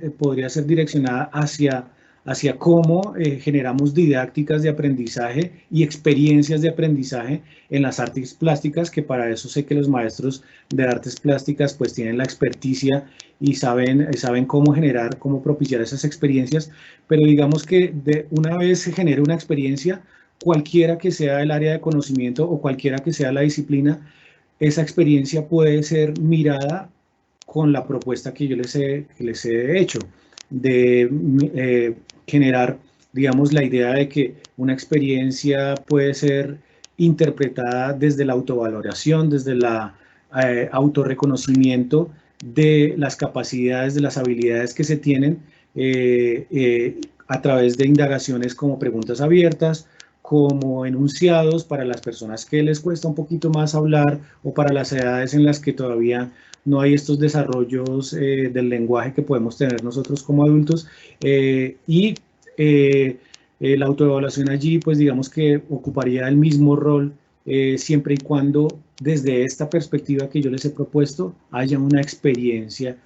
direccionada hacia hacia cómo generamos didácticas de aprendizaje y experiencias de aprendizaje en las artes plásticas, que para eso sé que los maestros de artes plásticas pues tienen la experticia y saben cómo generar, cómo propiciar esas experiencias, pero digamos que una vez se genere una experiencia, cualquiera que sea el área de conocimiento o cualquiera que sea la disciplina, esa experiencia puede ser mirada con la propuesta que yo les he hecho, de generar, digamos, la idea de que una experiencia puede ser interpretada desde la autovaloración, desde el autorreconocimiento de las capacidades, de las habilidades que se tienen a través de indagaciones como preguntas abiertas, como enunciados para las personas que les cuesta un poquito más hablar o para las edades en las que todavía no hay estos desarrollos del lenguaje que podemos tener nosotros como adultos la autoevaluación allí pues digamos que ocuparía el mismo rol siempre y cuando desde esta perspectiva que yo les he propuesto haya una experiencia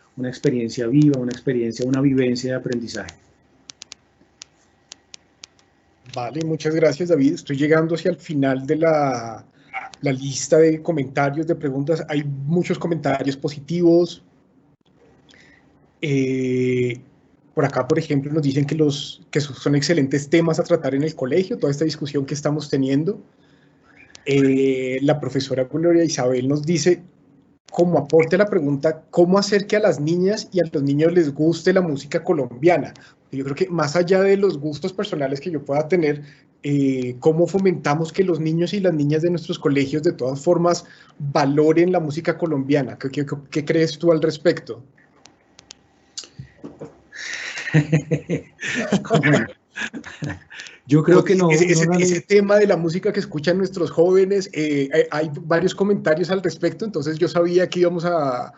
viva, una vivencia de aprendizaje. Vale, muchas gracias, David. Estoy llegando hacia el final de la lista de comentarios, de preguntas. Hay muchos comentarios positivos. Por acá, por ejemplo, nos dicen que son excelentes temas a tratar en el colegio, toda esta discusión que estamos teniendo. La profesora Gloria Isabel nos dice, como aporte a la pregunta, ¿cómo hacer que a las niñas y a los niños les guste la música colombiana? Yo creo que más allá de los gustos personales que yo pueda tener, ¿cómo fomentamos que los niños y las niñas de nuestros colegios de todas formas valoren la música colombiana? ¿Qué crees tú al respecto? Yo creo que no. Ese tema de la música que escuchan nuestros jóvenes, hay varios comentarios al respecto, entonces yo sabía que íbamos a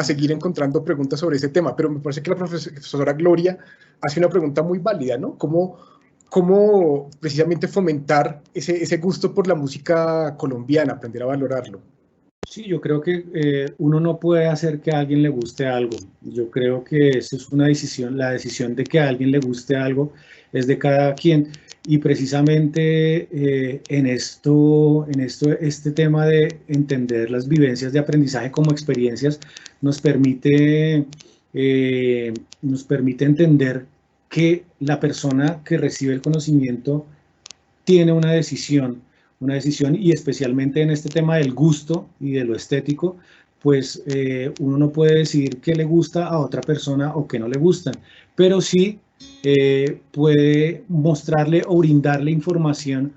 seguir encontrando preguntas sobre ese tema, pero me parece que la profesora Gloria hace una pregunta muy válida, ¿no? ¿Cómo precisamente fomentar ese gusto por la música colombiana, aprender a valorarlo? Sí, yo creo que uno no puede hacer que a alguien le guste algo. Yo creo que eso es una decisión, la decisión de que a alguien le guste algo es de cada quien. Y precisamente este tema de entender las vivencias de aprendizaje como experiencias nos permite entender que la persona que recibe el conocimiento tiene una decisión y especialmente en este tema del gusto y de lo estético, pues uno no puede decir qué le gusta a otra persona o qué no le gustan, pero sí puede mostrarle o brindarle información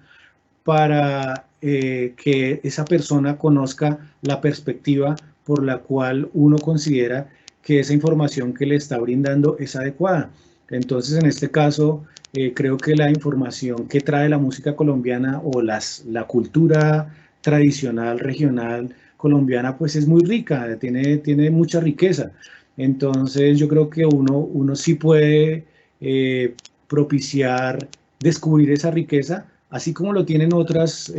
para que esa persona conozca la perspectiva por la cual uno considera que esa información que le está brindando es adecuada. Entonces, en este caso, creo que la información que trae la música colombiana o la cultura tradicional, regional colombiana, pues es muy rica, tiene mucha riqueza. Entonces, yo creo que uno sí puede propiciar, descubrir esa riqueza, así como lo tienen otros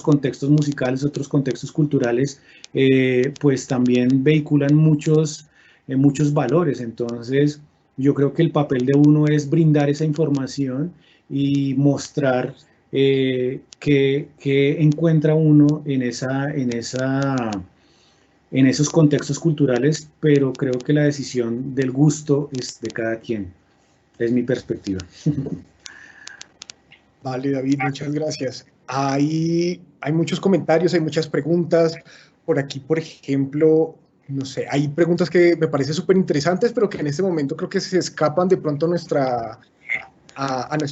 contextos musicales, otros contextos culturales, pues también vehiculan muchos valores. Entonces, yo creo que el papel de uno es brindar esa información y mostrar qué encuentra uno en esos contextos culturales, pero creo que la decisión del gusto es de cada quien. Es mi perspectiva. Vale, David, muchas gracias. Hay muchos comentarios, hay muchas preguntas. Por aquí, por ejemplo, no sé, hay preguntas que me parecen súper interesantes, pero que en este momento creo que se escapan de pronto a nuestra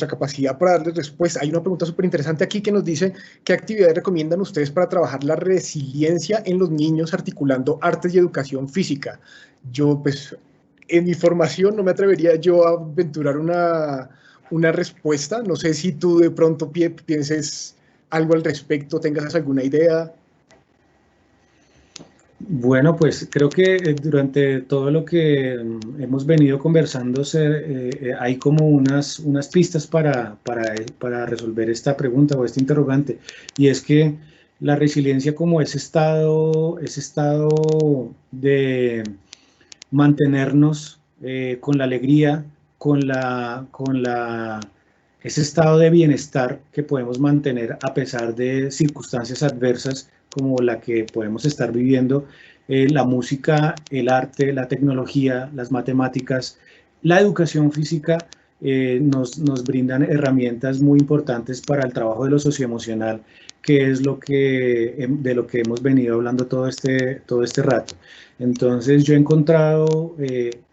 capacidad para darles respuesta. Hay una pregunta súper interesante aquí que nos dice, ¿qué actividades recomiendan ustedes para trabajar la resiliencia en los niños articulando artes y educación física? Yo, pues, en mi formación no me atrevería yo a aventurar una respuesta. No sé si tú de pronto pienses algo al respecto, tengas alguna idea. Bueno, pues creo que durante todo lo que hemos venido conversando hay como unas pistas para resolver esta pregunta o este interrogante, y es que la resiliencia como ese estado de mantenernos con la alegría ese estado de bienestar que podemos mantener a pesar de circunstancias adversas como la que podemos estar viviendo. La música, el arte, la tecnología, las matemáticas, la educación física nos brindan herramientas muy importantes para el trabajo de lo socioemocional, que es de lo que hemos venido hablando todo este rato. Entonces yo he encontrado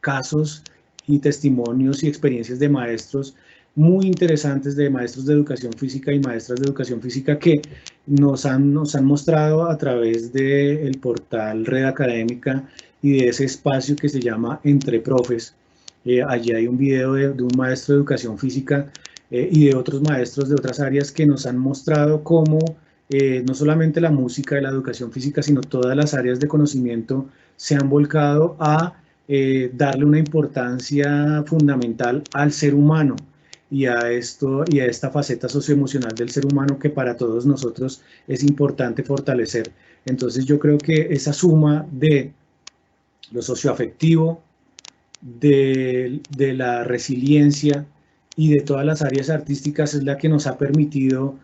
casos y testimonios y experiencias de maestros muy interesantes, de maestros de educación física y maestras de educación física que nos han mostrado a través del portal Red Académica y de ese espacio que se llama Entre Profes. Allí hay un video de un maestro de educación física y de otros maestros de otras áreas que nos han mostrado cómo no solamente la música y la educación física, sino todas las áreas de conocimiento se han volcado a darle una importancia fundamental al ser humano y a esta faceta socioemocional del ser humano que para todos nosotros es importante fortalecer. Entonces yo creo que esa suma de lo socioafectivo, de la resiliencia y de todas las áreas artísticas es la que nos ha permitido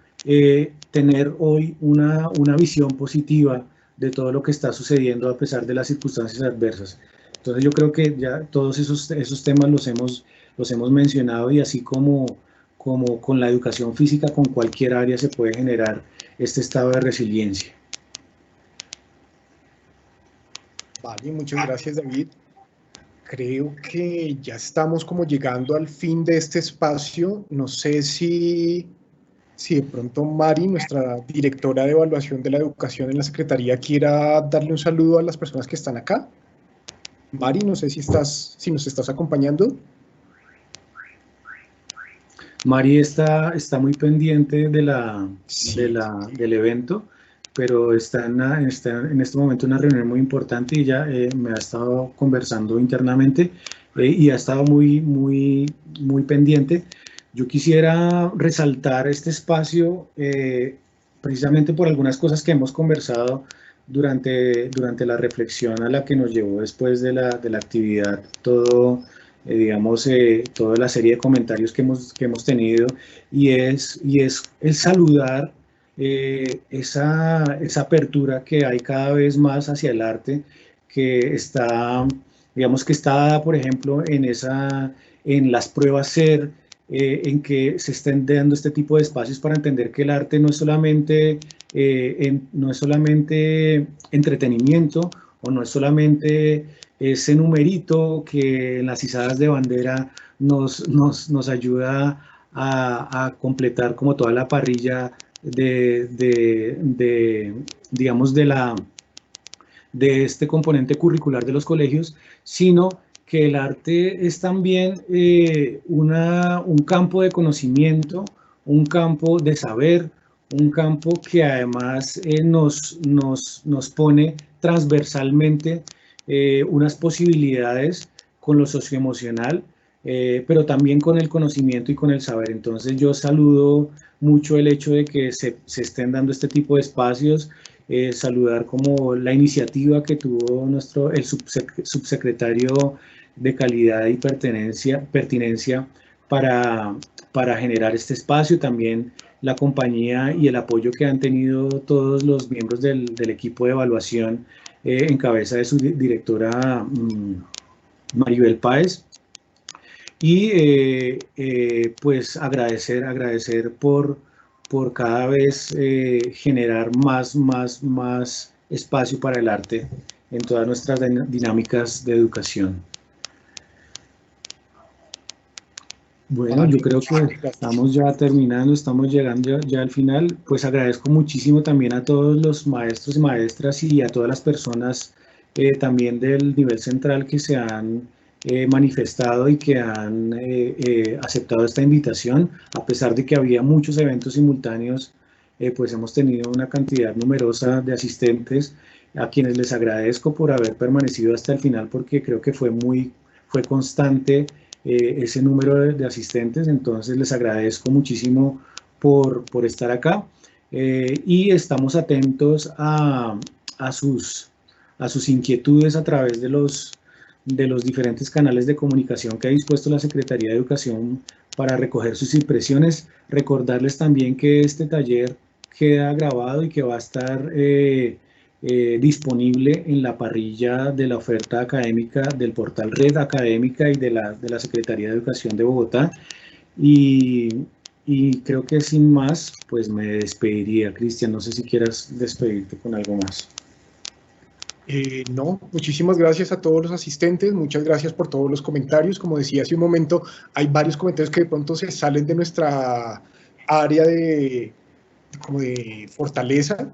tener hoy una visión positiva de todo lo que está sucediendo a pesar de las circunstancias adversas. Entonces yo creo que ya todos esos temas los hemos mencionado y así como con la educación física, con cualquier área se puede generar este estado de resiliencia. Vale, muchas gracias, David. Creo que ya estamos como llegando al fin de este espacio. No sé si de pronto Mari, nuestra directora de evaluación de la educación en la Secretaría, quiera darle un saludo a las personas que están acá. Mari, no sé si nos estás acompañando. Mari está muy pendiente del evento, pero está en este momento en una reunión muy importante y ya me ha estado conversando internamente y ha estado muy pendiente. Yo quisiera resaltar este espacio precisamente por algunas cosas que hemos conversado durante la reflexión a la que nos llevó después de la actividad, toda la serie de comentarios que hemos tenido, y es el saludar esa apertura que hay cada vez más hacia el arte, que está dada, por ejemplo, en las pruebas SER, en que se estén dando este tipo de espacios para entender que el arte no es solamente entretenimiento o no es solamente ese numerito que en las izadas de bandera nos ayuda a completar como toda la parrilla de este componente curricular de los colegios, sino que el arte es también un campo de conocimiento, un campo de saber, un campo que además nos pone transversalmente unas posibilidades con lo socioemocional, pero también con el conocimiento y con el saber. Entonces yo saludo mucho el hecho de que se estén dando este tipo de espacios, saludar como la iniciativa que tuvo el subsecretario de Calidad y Pertinencia para generar este espacio, también la compañía y el apoyo que han tenido todos los miembros del equipo de evaluación en cabeza de su directora Maribel Páez, y pues agradecer por cada vez generar más espacio para el arte en todas nuestras dinámicas de educación. Bueno, yo creo que estamos ya terminando, estamos llegando ya al final. Pues agradezco muchísimo también a todos los maestros y maestras y a todas las personas también del nivel central que se han manifestado y que han aceptado esta invitación. A pesar de que había muchos eventos simultáneos, pues hemos tenido una cantidad numerosa de asistentes, a quienes les agradezco por haber permanecido hasta el final, porque creo que fue constante ese número de asistentes. Entonces les agradezco muchísimo por estar acá y estamos atentos a sus inquietudes a través de de los diferentes canales de comunicación que ha dispuesto la Secretaría de Educación para recoger sus impresiones. Recordarles también que este taller queda grabado y que va a estar disponible en la parrilla de la oferta académica del portal Red Académica y de la Secretaría de Educación de Bogotá. Y creo que sin más, pues me despediría. Cristian, no sé si quieras despedirte con algo más. No, muchísimas gracias a todos los asistentes, muchas gracias por todos los comentarios. Como decía hace un momento, hay varios comentarios que de pronto se salen de nuestra área de fortaleza,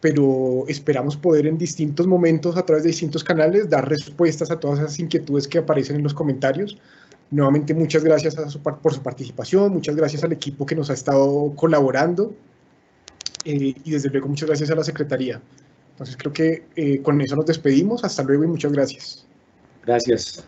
pero esperamos poder en distintos momentos, a través de distintos canales, dar respuestas a todas esas inquietudes que aparecen en los comentarios. Nuevamente, muchas gracias por su participación, muchas gracias al equipo que nos ha estado colaborando y desde luego muchas gracias a la Secretaría. Entonces creo que con eso nos despedimos. Hasta luego y muchas gracias. Gracias.